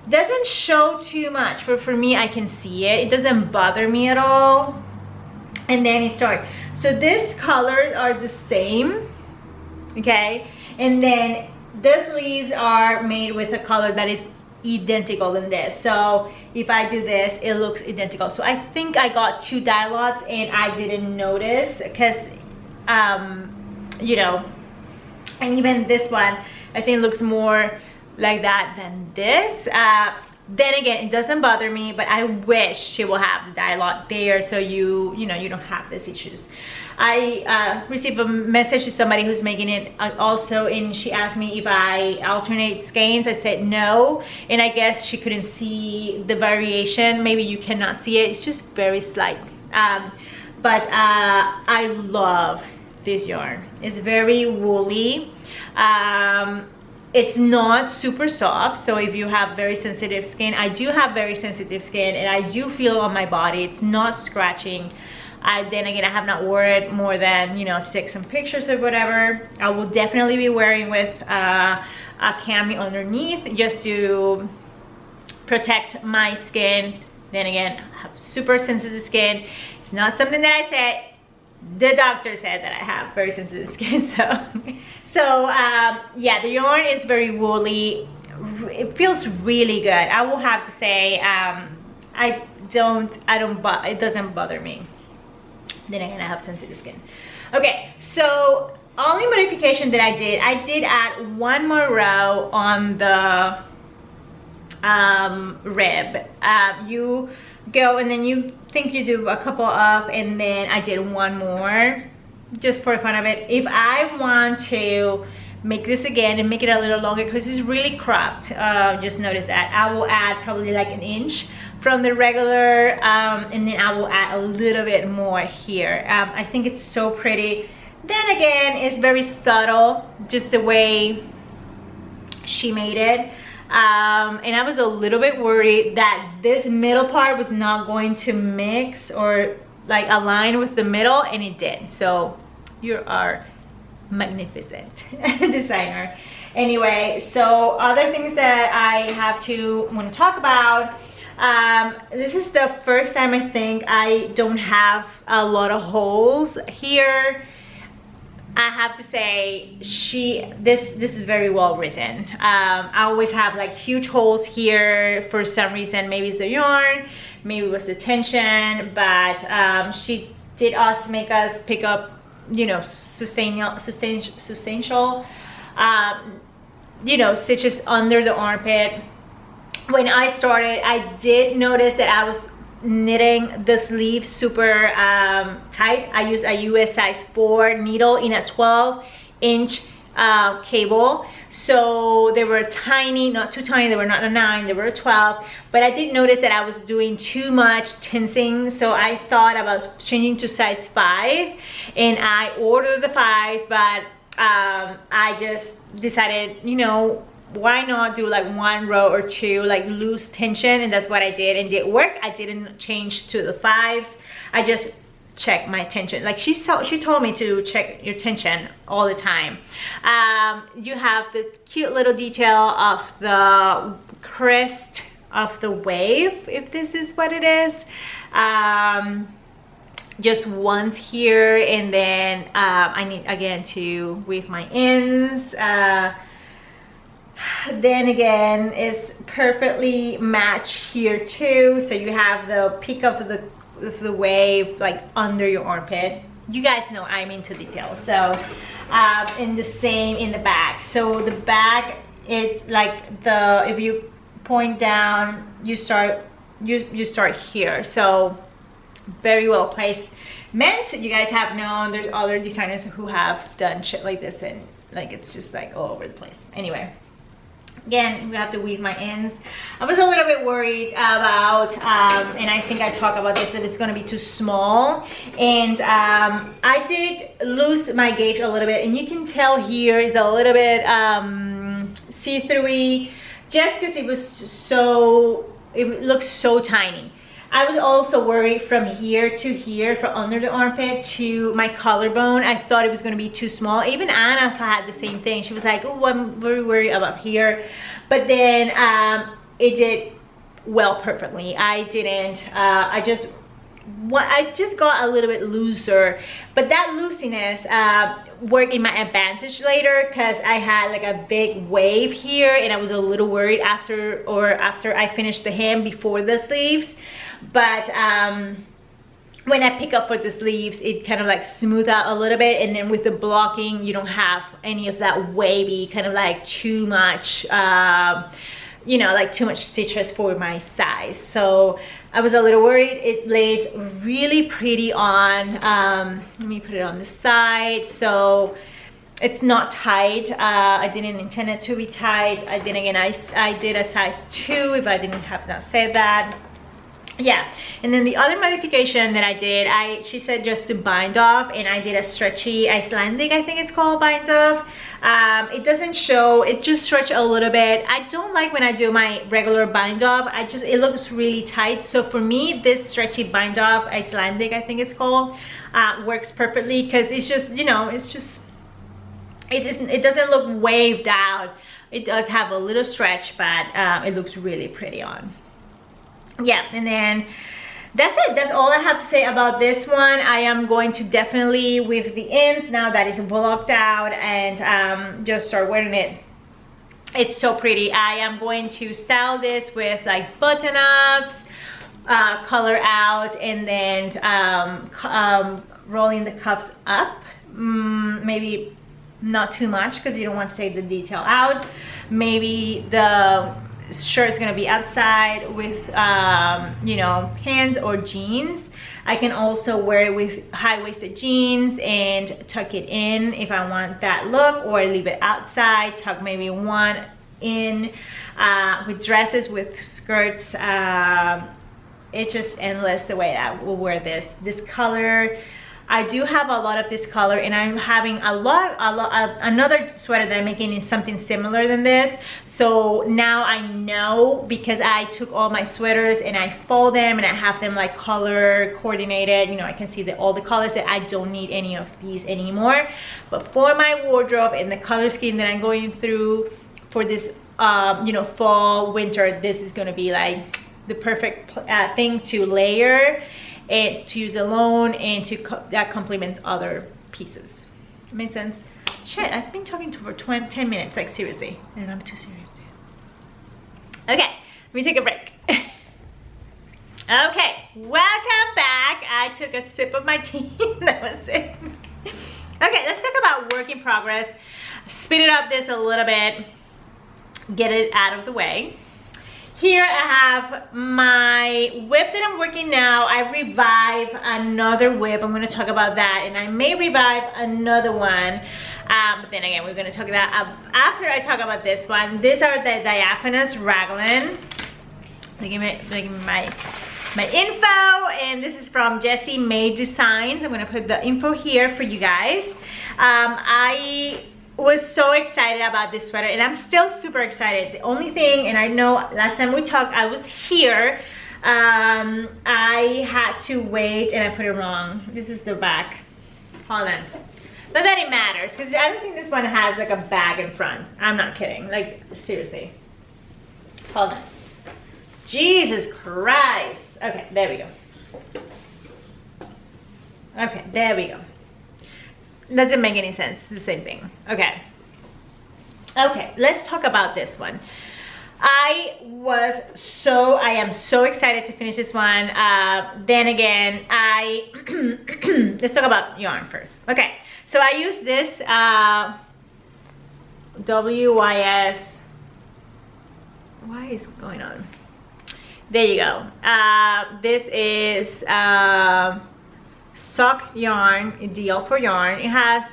Doesn't show too much, but for me, I can see it. It doesn't bother me at all. And then it starts. So these colors are the same, okay? And then the sleeves are made with a color that is identical than this. So if I do this, it looks identical. So I think I got 2 dye lots and I didn't notice because you know, and even this one I think looks more like that than this. Then again, it doesn't bother me, but I wish she will have the dye lot there so you know, you don't have these issues. I received a message to somebody who's making it also, and she asked me if I alternate skeins. I said no, and I guess she couldn't see the variation. Maybe you cannot see it, it's just very slight. But I love this yarn. It's very woolly. It's not super soft, so if you have very sensitive skin, I do have very sensitive skin, and I do feel on my body. It's not scratching. Then again, I have not worn it more than, you know, to take some pictures or whatever. I will definitely be wearing with a cami underneath just to protect my skin. Then again, I have super sensitive skin. It's not something that I said. The doctor said that I have very sensitive skin. So yeah, the yarn is very woolly. It feels really good. I will have to say, it doesn't bother me. Then again, I have sensitive skin. Okay, so only modification that I did add 1 more row on the rib. You go and then you think you do a couple of, and then I did 1 more just for fun of it. If I want to make this again and make it a little longer because it's really cropped, just notice that I will add probably like 1 inch from the regular, and then I will add a little bit more here. I think it's so pretty. Then again, it's very subtle, just the way she made it. And I was a little bit worried that this middle part was not going to mix or like align with the middle, and it did. So you are magnificent designer. Anyway, so other things that I want to talk about. This is the first time I think I don't have a lot of holes here. I have to say, this is very well written. I always have like huge holes here for some reason. Maybe it's the yarn, maybe it was the tension, but she did make us pick up, you know, substantial you know, stitches under the armpit. When I started, I did notice that I was knitting the sleeve super tight. I used a US size 4 needle in a 12-inch cable, so they were tiny, not too tiny. They were not a 9, they were a 12, but I did notice that I was doing too much tensing, so I thought about changing to size 5, and I ordered the 5s, but I just decided, you know, why not do like 1 row or 2 like loose tension, and that's what I did, and it worked. I didn't change to the 5s. I just checked my tension. Like she told me to check your tension all the time. You have the cute little detail of the crest of the wave, if this is what it is. Just once here, and then I need again to weave my ends. Then again, it's perfectly matched here too, so you have the peak of the wave like under your armpit. You guys know I'm into details. So and the same in the back. So the back, it's like if you point down, you start here, so very well placed. You guys have known there's other designers who have done shit like this, and like it's just like all over the place. Anyway, again, we have to weave my ends. I was a little bit worried about, and I think I talked about this, that it's gonna be too small. And I did lose my gauge a little bit, and you can tell here is a little bit see-through-y, just because it was so, it looks so tiny. I was also worried from here to here, from under the armpit to my collarbone. I thought it was going to be too small. Even Anna had the same thing. She was like, oh, I'm very worried about here. But then it did well perfectly. I didn't, I just I just got a little bit looser, but that loosiness worked in my advantage later because I had like a big wave here and I was a little worried after I finished the hem before the sleeves. But when I pick up for the sleeves, it kind of like smooth out a little bit, and then with the blocking you don't have any of that wavy kind of like too much you know, like too much stitches for my size. So I was a little worried. It lays really pretty on. Let me put it on the side. So it's not tight. I didn't intend it to be tight. Then again, I did a size 2 if I didn't have not said that. Yeah, and then the other modification that I did, she said just to bind off, and I did a stretchy Icelandic, I think it's called, bind off. It doesn't show, it just stretch a little bit. I don't like when I do my regular bind off. It looks really tight. So for me, this stretchy bind off Icelandic, I think it's called, works perfectly because it's just, you know, it's just, it doesn't look waved out. It does have a little stretch, but it looks really pretty on. Yeah, and then that's it. That's all I have to say about this one. I am going to definitely with the ends now that it's blocked out and just start wearing it. It's so pretty. I am going to style this with like button-ups, color out, and then rolling the cuffs up. Maybe not too much because you don't want to take the detail out. Maybe the shirt's gonna be outside with you know, pants or jeans. I can also wear it with high-waisted jeans and tuck it in if I want that look, or leave it outside, tuck maybe one in with dresses, with skirts. It's just endless the way I will wear this color. I do have a lot of this color, and I'm having another sweater that I'm making is something similar than this. So now I know, because I took all my sweaters and I fold them and I have them like color coordinated, you know, I can see all the colors, that I don't need any of these anymore. But for my wardrobe and the color scheme that I'm going through for this you know, fall winter, this is going to be like the perfect thing to layer and to use alone, and that complements other pieces. Make sense? Shit, I've been talking for 10 minutes, like seriously. And I'm too serious too. Okay, let me take a break. Okay, welcome back. I took a sip of my tea. That was it. Okay, let's talk about work in progress. Speed it up this a little bit. Get it out of the way. Here I have my whip that I'm working now. I revive another whip. I'm going to talk about that, and I may revive another one. But then again, we're going to talk about that after I talk about this one. These are the diaphanous raglan. They give me my info, and this is from Jessie Made Designs. I'm going to put the info here for you guys. I was so excited about this sweater, and I'm still super excited. The only thing, and I know last time we talked, I was here, I had to wait and I put it wrong. This is the back. Hold on. Not that it matters, because I don't think this one has like a bag in front. I'm not kidding, like seriously. Hold on. Jesus Christ. Okay, there we go. Okay, there we go. Doesn't make any sense. It's the same thing. Okay, let's talk about this one. I am so excited to finish this one. Then again, let's talk about yarn first. Okay, so I use this WYS. What is going on? There you go. This is sock yarn, DL for yarn. It has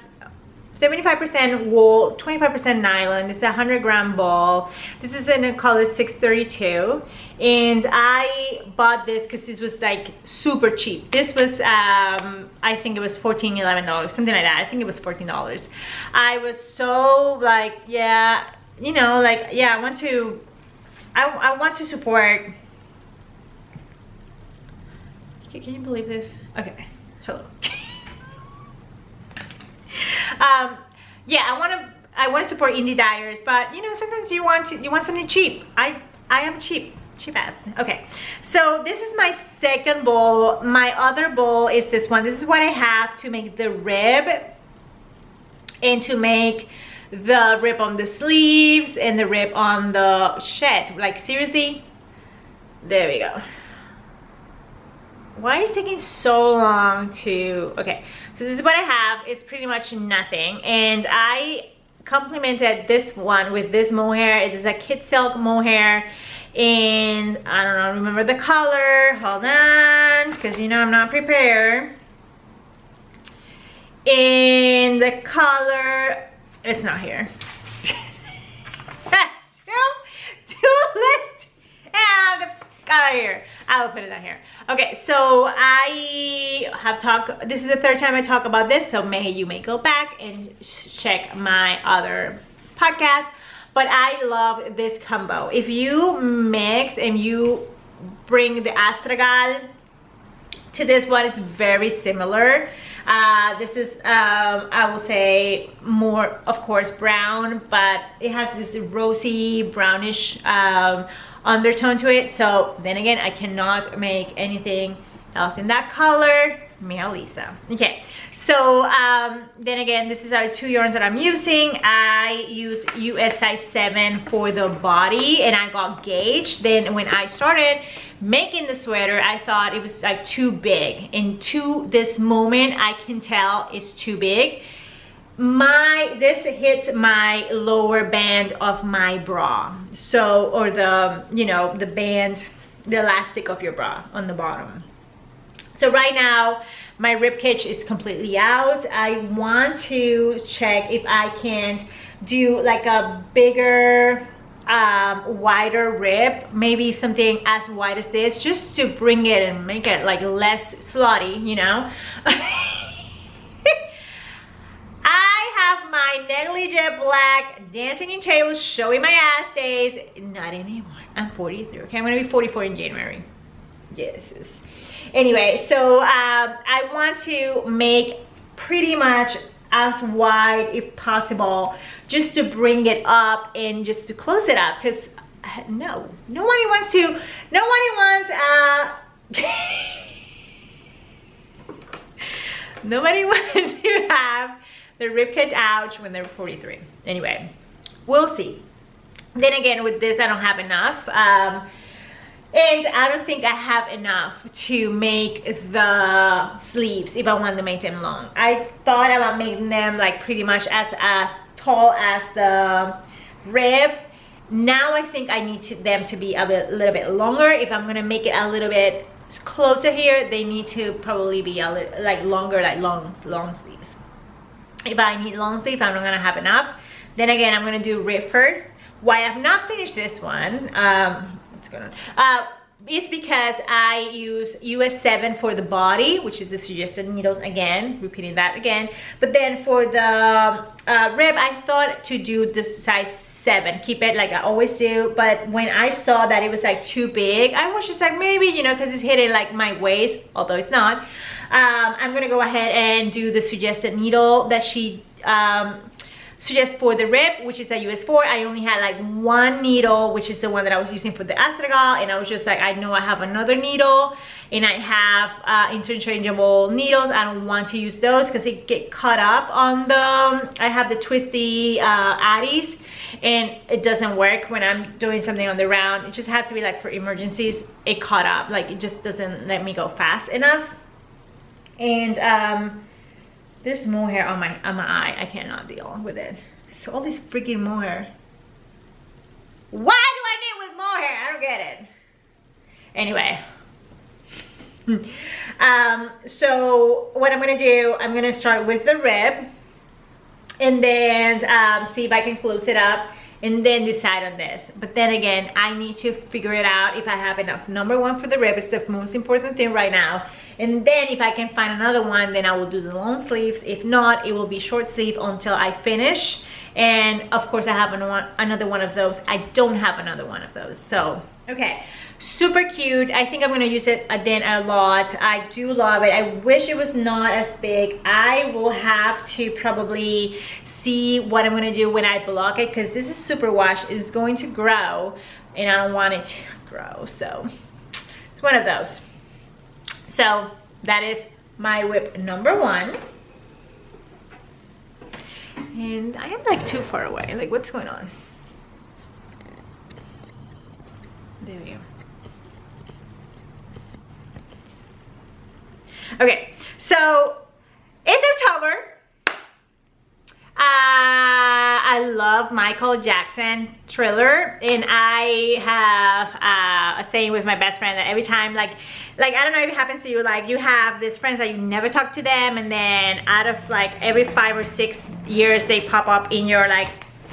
75% wool, 25% nylon. This is a 100-gram ball. This is in the color 632, and I bought this because this was like super cheap. This was I think it was $14, $11, something like that. I think it was $14. I was so like, yeah, you know, like, yeah, I want to support. Can you believe this? Okay. Hello. Yeah, I want to support indie dyers, but you know, sometimes you want something cheap. I am cheap. cheap ass. Okay, so this is my second bowl. My other bowl is this one. This is what I have to make the rib and to make the rib on the sleeves and the rib on the shed. Like seriously, there we go. Why is it taking so long to, okay, so this is what I have. It's pretty much nothing, and I complemented this one with this mohair. It is a kid silk mohair, and I don't know, remember the color, hold on, because you know I'm not prepared. And the color, it's not here. Two list, and the color here. I will put it on here. Okay, so I have talked, this is the third time I talk about this, so you may go back and check my other podcast. But I love this combo. If you mix and you bring the astragal to this one, it's very similar. This is I will say more, of course, brown, but it has this rosy brownish undertone to it. So then again, I cannot make anything else in that color. Marilisa. Okay, so then again, this is our 2 yarns that I'm using. I use US size 7 for the body, and I got gauged. Then when I started making the sweater, I thought it was like too big, and to this moment I can tell it's too big. This hits my lower band of my bra, so, or the, you know, the band, the elastic of your bra on the bottom. So right now my rib cage is completely out. I want to check if I can do like a bigger wider rib, maybe something as wide as this, just to bring it and make it like less slutty, you know. I have my negligee black dancing in tables showing my ass days. Not anymore. I'm 43. Okay, I'm gonna be 44 in January. Yes. Anyway, so I want to make pretty much as wide if possible, just to bring it up and just to close it up, because nobody wants nobody wants to have the ribcage out when they're 43. Anyway, we'll see. Then again, with this I don't have enough, and I don't think I have enough to make the sleeves if I want to make them long. I thought about making them like pretty much as tall as the rib. Now I think I need them to be a little bit longer. If I'm gonna make it a little bit closer here, they need to probably be a little like longer, like long sleeves. If I need long sleeves, I'm not gonna have enough. Then again, I'm gonna do rib first. Why I've not finished this one, it's because I use US 7 for the body, which is the suggested needles, again, repeating that again. But then for the rib, I thought to do the size 7, keep it like I always do. But when I saw that it was like too big, I was just like, maybe, you know, because it's hitting like my waist, although it's not. I'm gonna go ahead and do the suggested needle that she suggest for the rib, which is the US 4. I only had like one needle, which is the one that I was using for the astragal, and I was just like, I know I have another needle and I have interchangeable needles. I don't want to use those because it get caught up on the, I have the twisty addies, and it doesn't work when I'm doing something on the round. It just have to be like for emergencies. It caught up, like it just doesn't let me go fast enough. And there's mohair on my eye. I cannot deal with it. So all this freaking mohair. Why do I deal with mohair? I don't get it. Anyway. So what I'm gonna do, I'm gonna start with the rib, and then see if I can close it up, and then decide on this. But then again, I need to figure it out if I have enough. Number one, for the rib is the most important thing right now. And then if I can find another one, then I will do the long sleeves. If not, it will be short sleeve until I finish. And of course I have another one of those. I don't have another one of those. So, okay, super cute. I think I'm gonna use it then a lot. I do love it. I wish it was not as big. I will have to probably see what I'm gonna do when I block it, because this is super wash. It's going to grow and I don't want it to afro. So it's one of those. So that is my whip number 1. And I am like too far away. Like, what's going on? There we go. Okay, so it's October. I love Michael Jackson Thriller, and I have a saying with my best friend that every time, like I don't know if it happens to you, like you have these friends that you never talk to them, and then out of like every 5 or 6 years they pop up in your like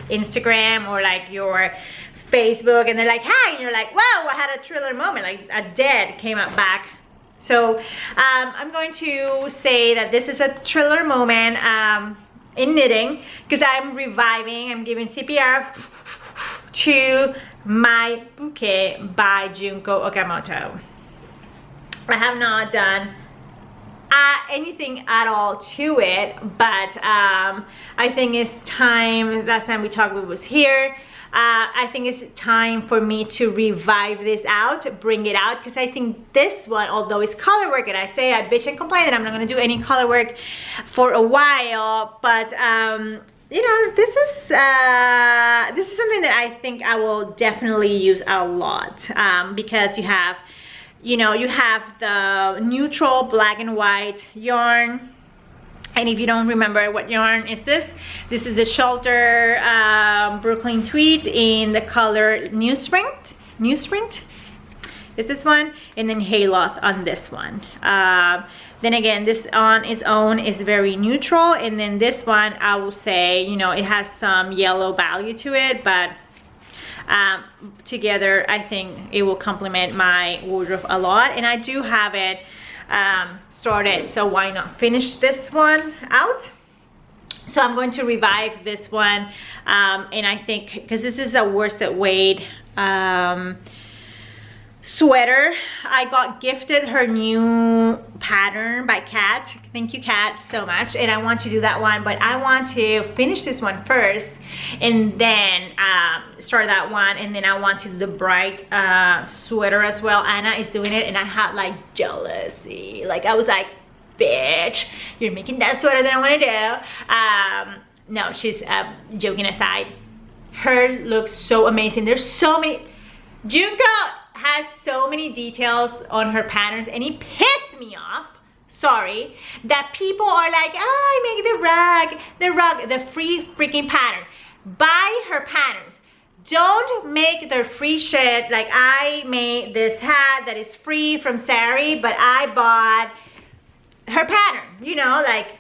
Instagram or like your Facebook, and they're like, hi, and you're like, wow, I had a Thriller moment, like a dead came up back. So I'm going to say that this is a Thriller moment in knitting, because I'm reviving, I'm giving CPR to my bouquet by Junko Okamoto. I have not done anything at all to it, but I think it's time. Last time we talked, we was here. I think it's time for me to revive this out, bring it out, because I think this one, although it's color work, and I say I bitch and complain that I'm not going to do any color work for a while, but you know, this is something that I think I will definitely use a lot, because you have, you know, you have the neutral black and white yarn. And if you don't remember what yarn is this is the Shelter Brooklyn Tweed in the color Newsprint. Is this one, and then Hayloft on this one. Then again, this on its own is very neutral, and then this one I will say, you know, it has some yellow value to it, but together I think it will complement my wardrobe a lot. And I do have it started, so why not finish this one out? So I'm going to revive this one, and I think because this is a worsted weight sweater. I got gifted her new pattern by Kat. Thank you, Kat, so much. And I want to do that one, but I want to finish this one first and then start that one, and then I want to do the bright sweater as well. Anna is doing it, and I had like jealousy. Like I was like, bitch, you're making that sweater that I want to do. No, she's joking aside. Her looks so amazing. There's so many. Junko has so many details on her patterns, and it pissed me off, sorry, that people are like, oh, I make the free freaking pattern. Buy her patterns. Don't make their free shit. Like I made this hat that is free from Sari, but I bought her pattern, you know, like,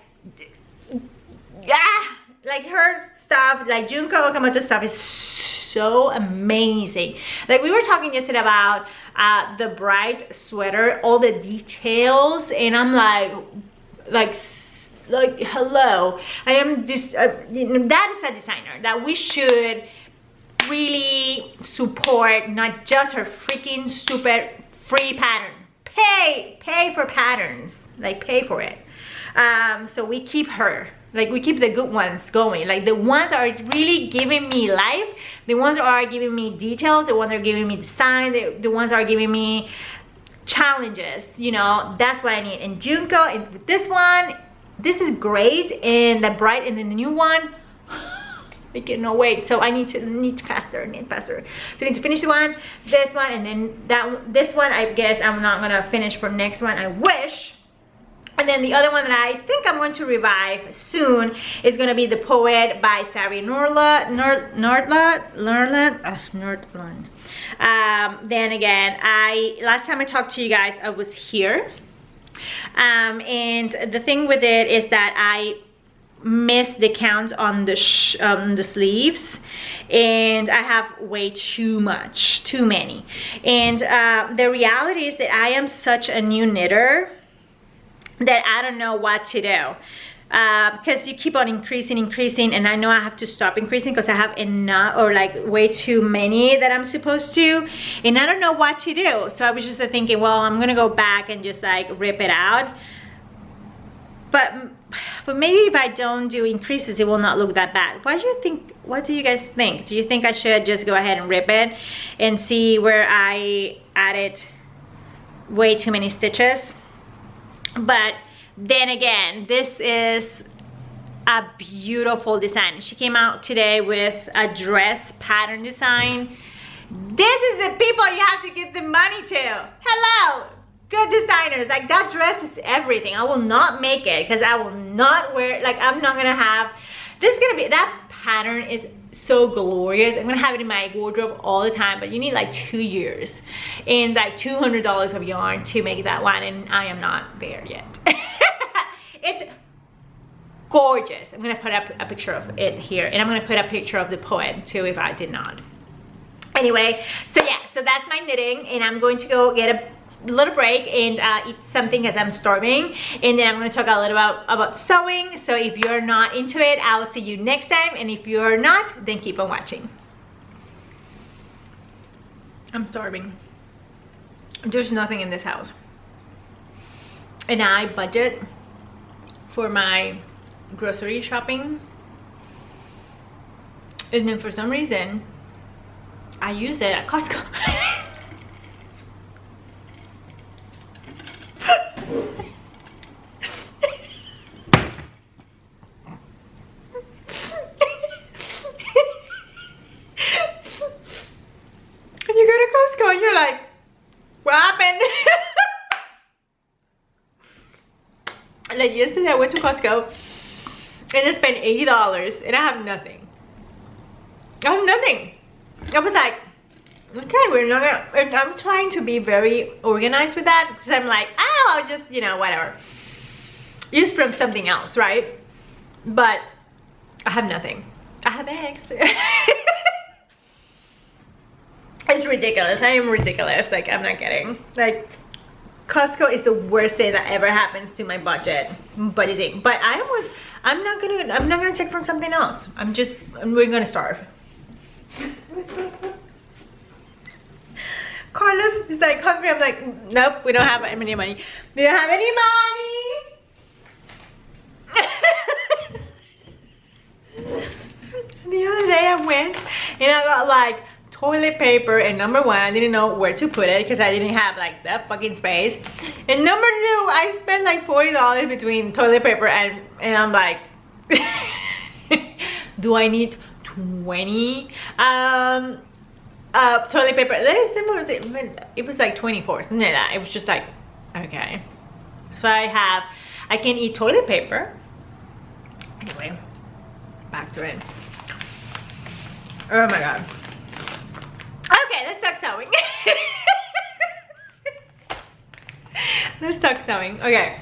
yeah, like her stuff, like Junko Okamoto stuff is so amazing. Like we were talking yesterday about the bright sweater, all the details, and I'm like hello, I am this you know, that is a designer that we should really support, not just her freaking stupid free pattern. Pay for patterns, like pay for it. So we keep her, like we keep the good ones going, like the ones that are really giving me life, the ones that are giving me details, the ones that are giving me design, the ones that are giving me challenges, you know, that's what I need. And Junko, and with this one, this is great, and the bright, and then the new one, I cannot wait. So I need to faster. So I need to finish the one, this one, and then this one I guess I'm not gonna finish for next one, I wish. And then the other one that I think I'm going to revive soon is going to be The Poet by Sari Nordland. Then again, last time I talked to you guys, I was here. And the thing with it is that I missed the count on the sleeves, and I have way too many. And the reality is that I am such a new knitter that I don't know what to do, because you keep on increasing, and I know I have to stop increasing because I have enough, or like way too many that I'm supposed to, and I don't know what to do. So I was just thinking, well, I'm gonna go back and just like rip it out. but maybe if I don't do increases, it will not look that bad. What do you think? What do you guys think? Do you think I should just go ahead and rip it and see where I added way too many stitches? But then again, this is a beautiful design. She came out today with a dress pattern design. This is the people you have to give the money to. Hello, good designers. Like, that dress is everything. I will not make it because I will not wear, like, I'm not gonna have, this is gonna be, that pattern is so glorious. I'm gonna have it in my wardrobe all the time, but you need like 2 years and like $200 of yarn to make that one, and I am not there yet. It's gorgeous. I'm gonna put up a picture of it here, and I'm gonna put a picture of the poem too if I did not. Anyway, so yeah, so that's my knitting, and I'm going to go get a little break and eat something because I'm starving, and then I'm going to talk a little about sewing. So if you're not into it, I will see you next time, and if you're not, then keep on watching. I'm starving. There's nothing in this house, and I budget for my grocery shopping, and then for some reason I use it at Costco. And you go to Costco and you're like, what happened? Like yesterday I went to Costco and I spent $80 and I have nothing. I have nothing. I was like, okay, we're not gonna, and I'm trying to be very organized with that because I'm like, oh, I'll just, you know, whatever, use from something else, right? But I have nothing. I have eggs. It's ridiculous. I am ridiculous. Like, I'm not kidding. Like, Costco is the worst thing that ever happens to my budgeting. But I'm not gonna check from something else. We're gonna starve. Carlos is like hungry. I'm like, nope, we don't have any money. We don't have any money. The other day I went and I got like toilet paper, and number one, I didn't know where to put it because I didn't have like that fucking space. And number two, I spent like $40 between toilet paper and I'm like, do I need 20 toilet paper? It was like 24, something like that. It was just like, okay. So I can eat toilet paper. Anyway, back to it. Oh my god. Okay, let's talk sewing. Let's talk sewing. Okay.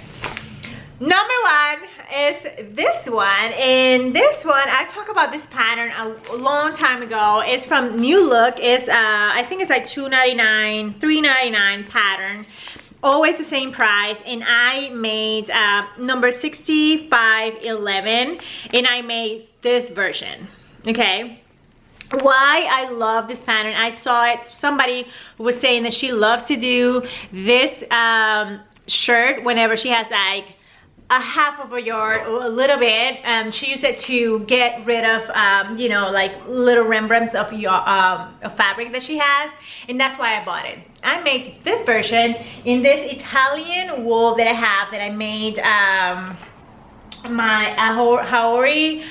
Number one is this one, and this one I talked about this pattern a long time ago. It's from New Look. It's I think it's like $2.99, $3.99 pattern, always the same price. And I made number 6511, and I made this version. Okay, why I love this pattern, I saw it, somebody was saying that she loves to do this shirt whenever she has like a half of a yard or a little bit. She used it to get rid of you know, like little remnants of fabric that she has, and that's why I bought it. I made this version in this Italian wool that I have, that I made my Haori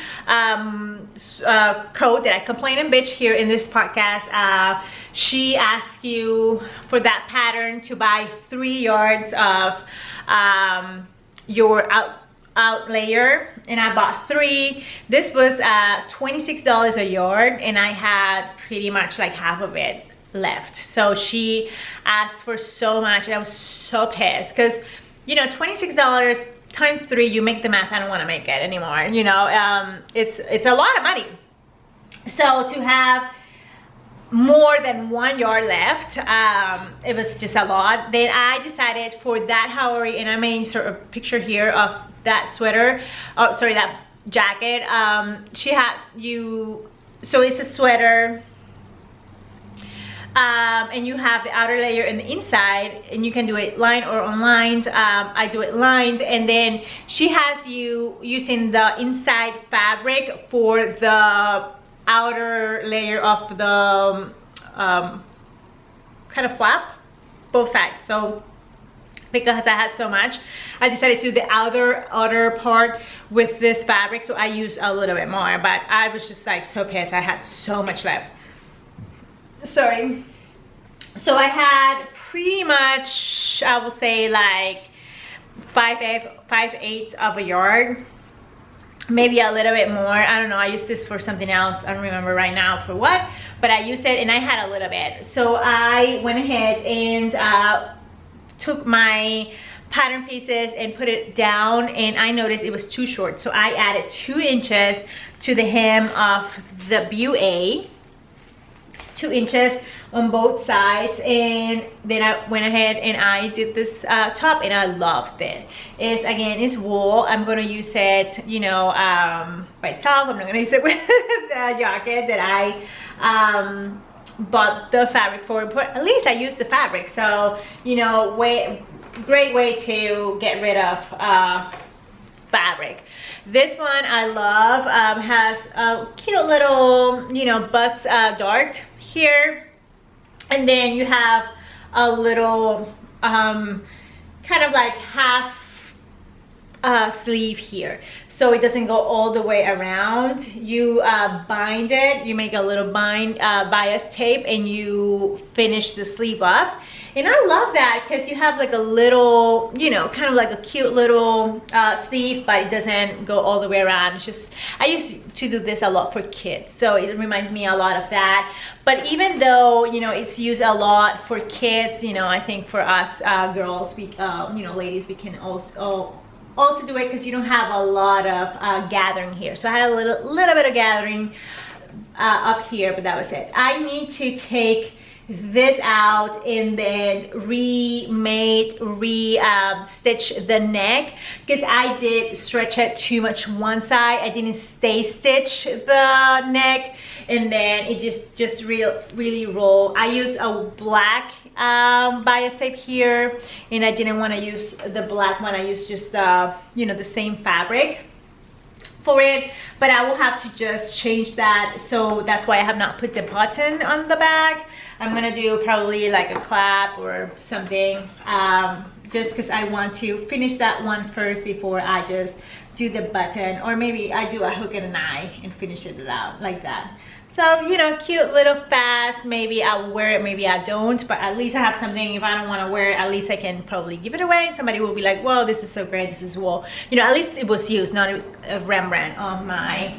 coat that I complain and bitch here in this podcast. She asked you for that pattern to buy 3 yards of your out layer, and I bought 3. This was $26 a yard, and I had pretty much like half of it left. So she asked for so much, and I was so pissed because, you know, $26 times 3, you make the math, I don't want to make it anymore, you know. It's a lot of money. So to have more than 1 yard left, it was just a lot. Then I decided for that Haori, and I made sort of picture here of that sweater, oh sorry, that jacket. So it's a sweater, and you have the outer layer and the inside, and you can do it lined or unlined. I do it lined, and then she has you using the inside fabric for the outer layer of the kind of flap, both sides. So because I had so much, I decided to do the outer part with this fabric, so I used a little bit more, but I was just like so pissed. I had so much left. Sorry. So I had pretty much, I would say like 5/8 of a yard, maybe a little bit more. I don't know, I used this for something else. I don't remember right now for what, but I used it and I had a little bit. So I went ahead and took my pattern pieces and put it down, and I noticed it was too short, so I added 2 inches to the hem of the view A, 2 inches on both sides, and then I went ahead and I did this top, and I loved it. It's wool. I'm gonna use it, you know, by itself. I'm not gonna use it with the jacket that I bought the fabric for, but at least I used the fabric. So, you know, great way to get rid of fabric. This one I love, has a cute little, you know, bust dart here, and then you have a little kind of like half sleeve here, so it doesn't go all the way around. You bind it, you make a little bias tape, and you finish the sleeve up. And I love that because you have like a little, you know, kind of like a cute little sleeve, but it doesn't go all the way around. It's just, I used to do this a lot for kids, so it reminds me a lot of that. But even though, you know, it's used a lot for kids, you know, I think for us girls, we, you know, ladies, we can also do it because you don't have a lot of gathering here. So I had a little bit of gathering up here, but that was it. I need to take this out and then stitch the neck, because I did stretch it too much one side. I didn't stay stitch the neck, and then it just really roll. I used a black bias tape here, and I didn't want to use the black one. I used just you know, the same fabric for it, but I will have to just change that. So that's why I have not put the button on the back. I'm gonna do probably like a clap or something, just because I want to finish that one first before I just do the button, or maybe I do a hook and an eye and finish it out like that. So, you know, cute little fast. Maybe I'll wear it, maybe I don't, but at least I have something. If I don't want to wear it, at least I can probably give it away. Somebody will be like, whoa, this is so great, this is wool. You know, at least it was used, not it was a Rembrandt on my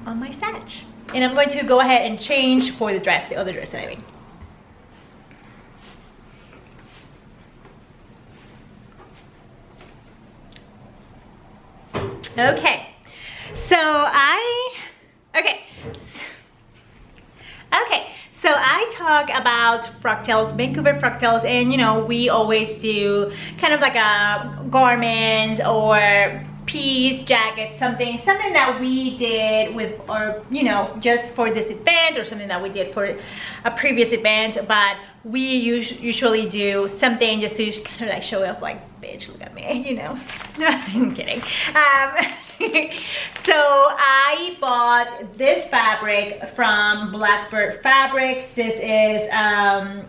satch. And I'm going to go ahead and change for the dress, the other dress that I made. Okay. So I talk about fractals, Vancouver fractals, and you know, we always do kind of like a garment or piece, jacket, something that we did with, or you know, just for this event, or something that we did for a previous event, but we usually do something just to kind of like show off, like, bitch, look at me, you know. I'm kidding. So I bought this fabric from Blackbird Fabrics. This is I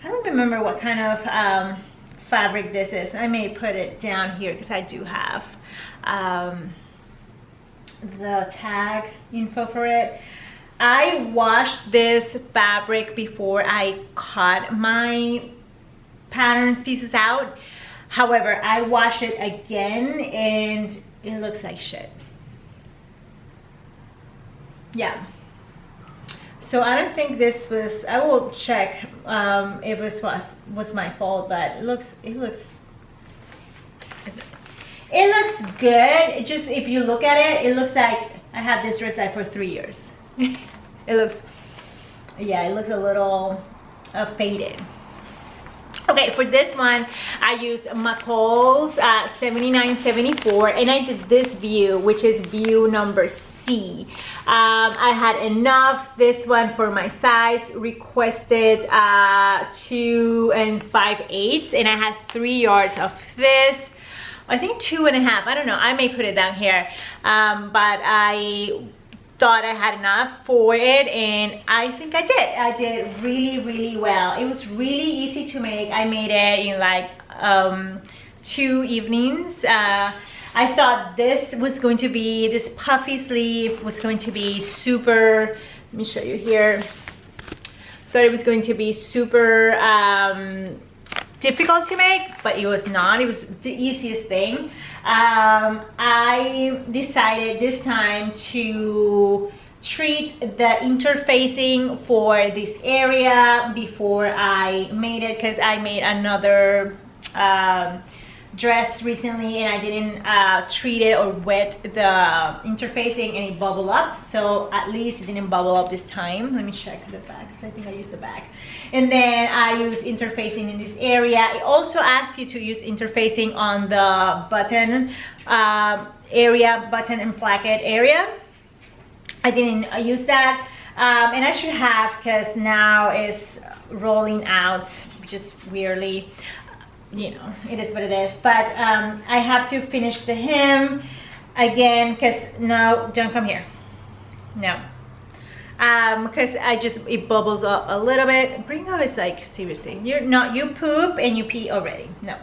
don't remember what kind of fabric this is. I may put it down here because I do have the tag info for it. I washed this fabric before I cut my patterns pieces out. However, I wash it again and it looks like shit. Yeah. So I don't think this was, I will check if this was my fault, but it looks good. It just, if you look at it, it looks like I had this dress like for 3 years. It looks, yeah, it looks a little faded. Okay, for this one, I used McCall's 7974, and I did this view, which is view number C. I had enough. This one for my size requested 2 5/8, and I had 3 yards of this. I think 2 1/2. I don't know. I may put it down here, but I thought I had enough for it, and I think I did. I did really well. It was really easy to make. I made it in like 2 evenings. I thought this was going to be, this puffy sleeve was going to be super, let me show you here. Thought it was going to be super difficult to make, but it was not. It was the easiest thing. I decided this time to treat the interfacing for this area before I made it, because I made another dress recently and I didn't treat it or wet the interfacing, and it bubbled up. So at least it didn't bubble up this time. Let me check the back, because I think I used the back. And then I use interfacing in this area. It also asks you to use interfacing on the button area, button and placket area. I didn't use that, and I should have, because now it's rolling out just weirdly. You know, it is what it is. But I have to finish the hem again, because no, don't come here. No, because it bubbles up a little bit. Bring up is like, seriously, you're not, you poop and you pee already. No.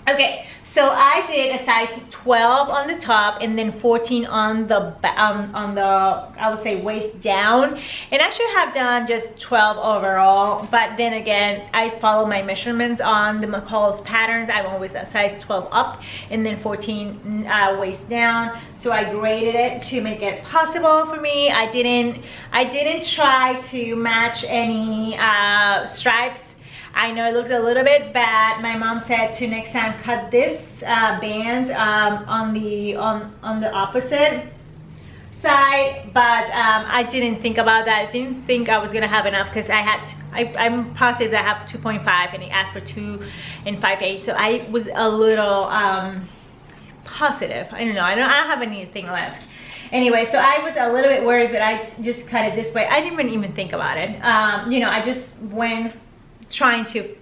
Okay, so I did a size 12 on the top and then 14 on the I would say waist down, and I should have done just 12 overall, but then again I follow my measurements on the McCall's patterns. I'm always a size 12 up and then 14 waist down, so I graded it to make it possible for me. I didn't try to match any stripes. I know it looks a little bit bad. My mom said to next time cut this band on the opposite side, but I didn't think about that. I didn't think I was gonna have enough, because I'm positive that I have 2.5 and it asked for 2 5/8, so I was a little positive. I don't know. I don't have anything left. Anyway, so I was a little bit worried, but I just cut it this way. I didn't even think about it. You know, I just went trying to,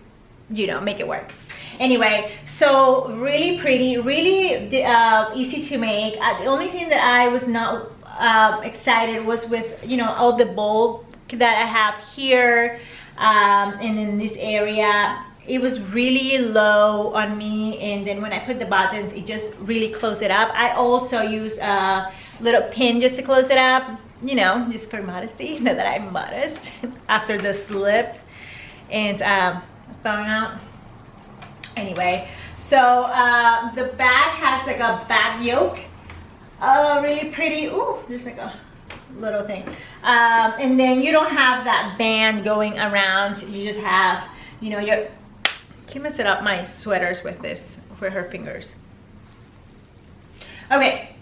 you know, make it work. Anyway, so really pretty, really easy to make. The only thing that I was not excited was with, you know, all the bulk that I have here and in this area. It was really low on me, and then when I put the buttons, it just really closed it up. I also use a little pin just to close it up, you know, just for modesty. Not that I'm modest after the slip and thawing out. Anyway, so the back has like a back yoke, really pretty. Ooh, there's like a little thing, and then you don't have that band going around. You just have, you know, your, can mess it up my sweaters with this, with her fingers. Okay,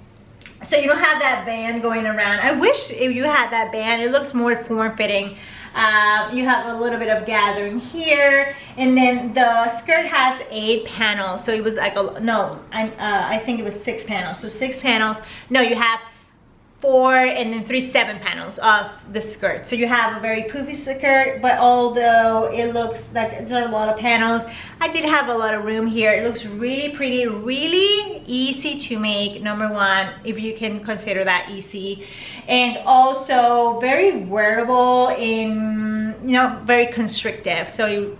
so you don't have that band going around. I wish if you had that band, it looks more form-fitting. You have a little bit of gathering here, and then the skirt has 8 panels, so it was like a, no, I think it was 6 panels. So 6 panels. No, you have 4 and then 3 7 panels of the skirt. So you have a very poofy skirt, but although it looks like there are a lot of panels, I did have a lot of room here. It looks really pretty, really easy to make, number one, if you can consider that easy, and also very wearable in, you know, very constrictive, so it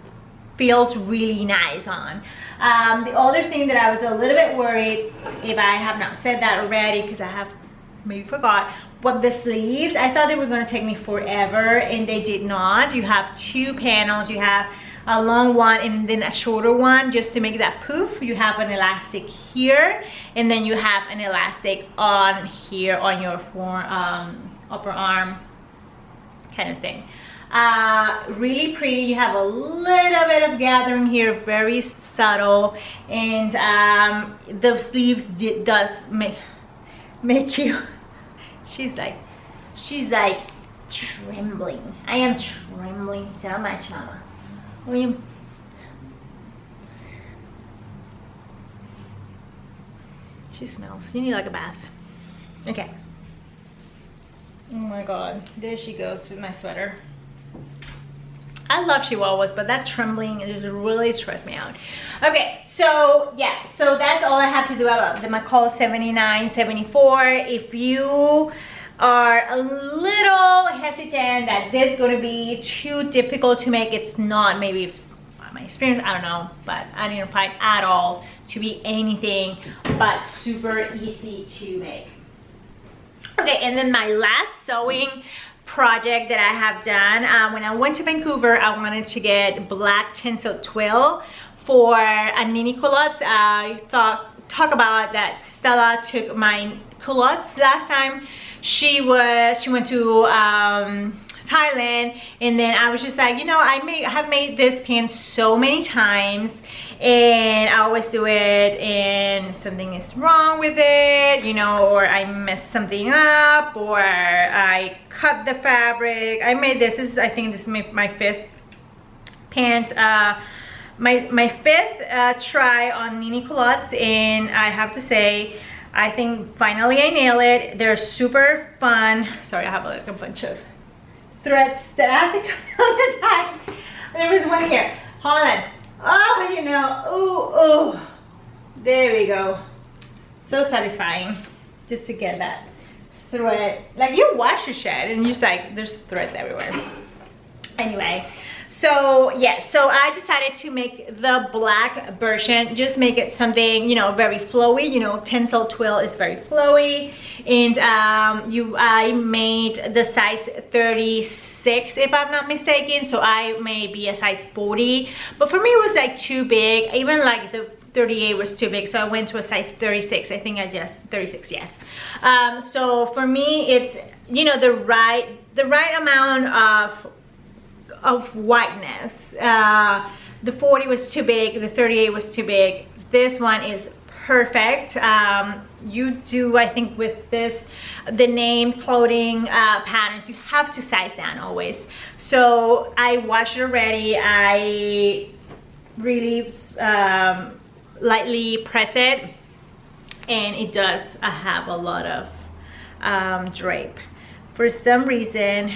feels really nice on. The other thing that I was a little bit worried, if I have not said that already, because I have maybe forgot, but the sleeves, I thought they were going to take me forever, and they did not. You have 2 panels. You have a long one and then a shorter one just to make that poof. You have an elastic here, and then you have an elastic on here on your upper arm kind of thing. Really pretty. You have a little bit of gathering here, very subtle, and the sleeves does make you, she's like trembling. I am trembling so much, mama. I mean, She smells. You need like a bath. Okay. Oh my god. There she goes with my sweater. I love chihuahuas, but that trembling just really stressed me out. Okay, so yeah, so that's all I have to do about the McCall 7974. If you are a little hesitant that this is going to be too difficult to make, it's not. Maybe it's my experience, I don't know, but I didn't find at all to be anything but super easy to make. Okay, and then my last sewing project that I have done, when I went to Vancouver, I wanted to get black tinsel twill for a Nini culottes. I talk about that Stella took my culottes last time she went to Thailand, and then I was just like, you know, I have made this pants so many times, and I always do it and something is wrong with it, you know, or I messed something up, or I cut the fabric. I made this, I think this is my fifth pant, my fifth try on Nini culottes, and I have to say, I think finally I nailed it. They're super fun. Sorry, I have like a bunch of threads that I have to cut all the time. There was one here. Hold on. Oh, you know. Ooh, ooh. There we go. So satisfying just to get that thread. Like, you wash your shed and you're just like, there's threads everywhere. Anyway, so yeah, so I decided to make the black version, just make it something, you know, very flowy. You know, tinsel twill is very flowy, and I made the size 36 if I'm not mistaken, so I may be a size 40, but for me it was like too big. Even like the 38 was too big, so I went to a size 36. I think I just 36, yes. So for me, it's, you know, the right amount of whiteness. The 40 was too big, the 38 was too big. This one is perfect. You do, I think with this, the name clothing patterns, you have to size down always. So I washed it already. I really lightly press it, and it does have a lot of drape. For some reason,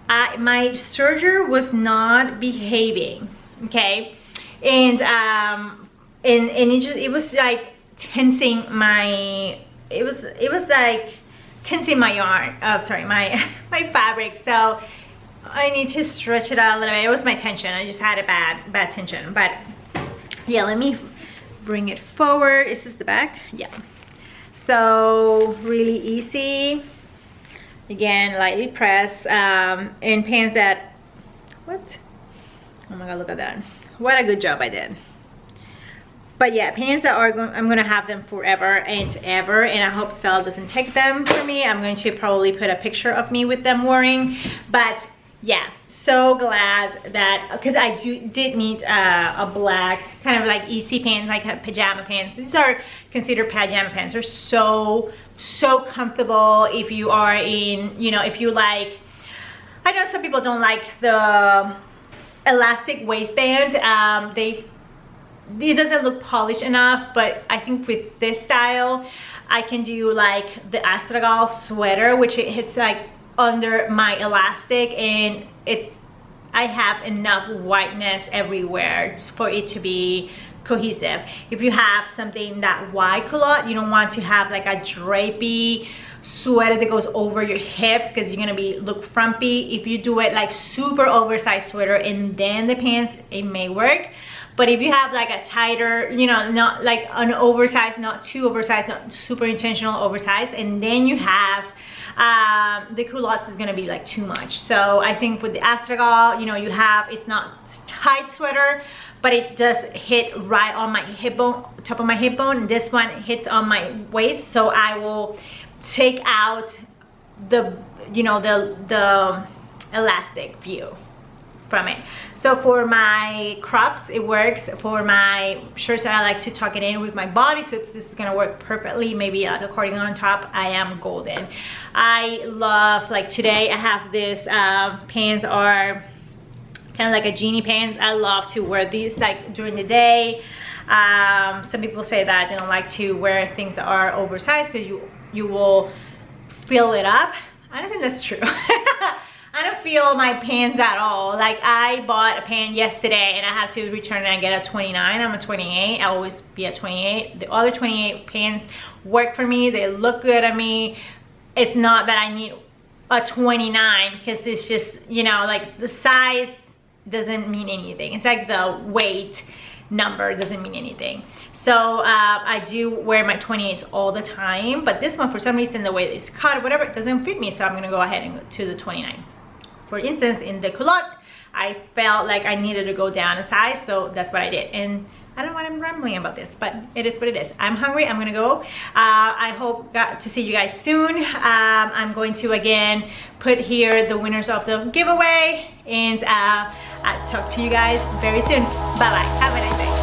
my serger was not behaving, okay, and it was like tensing my, it was like tensing my yarn, sorry, my fabric. So I need to stretch it out a little bit. It was my tension. I just had a bad tension. But yeah, let me bring it forward. Is this the back? Yeah. So really easy. Again, lightly press, in pants that, what? Oh my god, look at that. What a good job I did. But yeah, pants that are I'm gonna have them forever and ever, and I hope Sal doesn't take them for me. I'm going to probably put a picture of me with them wearing. But yeah, so glad that, because I did need a black kind of like easy pants, like pajama pants. These are considered pajama pants. They're so comfortable if you are in, you know, if you like, I know some people don't like the elastic waistband. It doesn't look polished enough, but I think with this style I can do like the astragal sweater, which it hits like under my elastic, and I have enough whiteness everywhere for it to be cohesive. If you have something that wide culotte, you don't want to have like a drapey sweater that goes over your hips, because you're gonna look frumpy. If you do it like super oversized sweater and then the pants, it may work. But if you have like a tighter, you know, not like an oversized, not too oversized, not super intentional oversized, and then you have the culottes, is gonna be like too much. So I think with the astragal, you know, you have, it's not tight sweater, but it does hit right on my hip bone, top of my hip bone. This one hits on my waist, so I will take out the, you know, the elastic view from it. So for my crops it works. For my shirts that I like to tuck it in with my bodysuits, this is gonna work perfectly. Maybe like a cardigan on top. I am golden. I love, like today I have this pants are kind of like a jeanie pants. I love to wear these like during the day. Some people say that they don't like to wear things that are oversized because you will fill it up. I don't think that's true. I don't feel my pants at all. Like, I bought a pant yesterday and I have to return it and get a 29. I'm a 28. I always be at 28. The other 28 pants work for me. They look good on me. It's not that I need a 29 because it's just, you know, like the size doesn't mean anything. It's like the weight number doesn't mean anything. So I do wear my 28s all the time, but this one, for some reason, the way it's cut or whatever, it doesn't fit me. So I'm gonna go ahead and go to the 29. For instance, in the culottes, I felt like I needed to go down a size, so that's what I did. And I don't know why I'm rambling about this, but it is what it is. I'm hungry. I'm gonna go. I hope to see you guys soon. I'm going to again put here the winners of the giveaway, and I'll talk to you guys very soon. Bye bye. Have a nice day.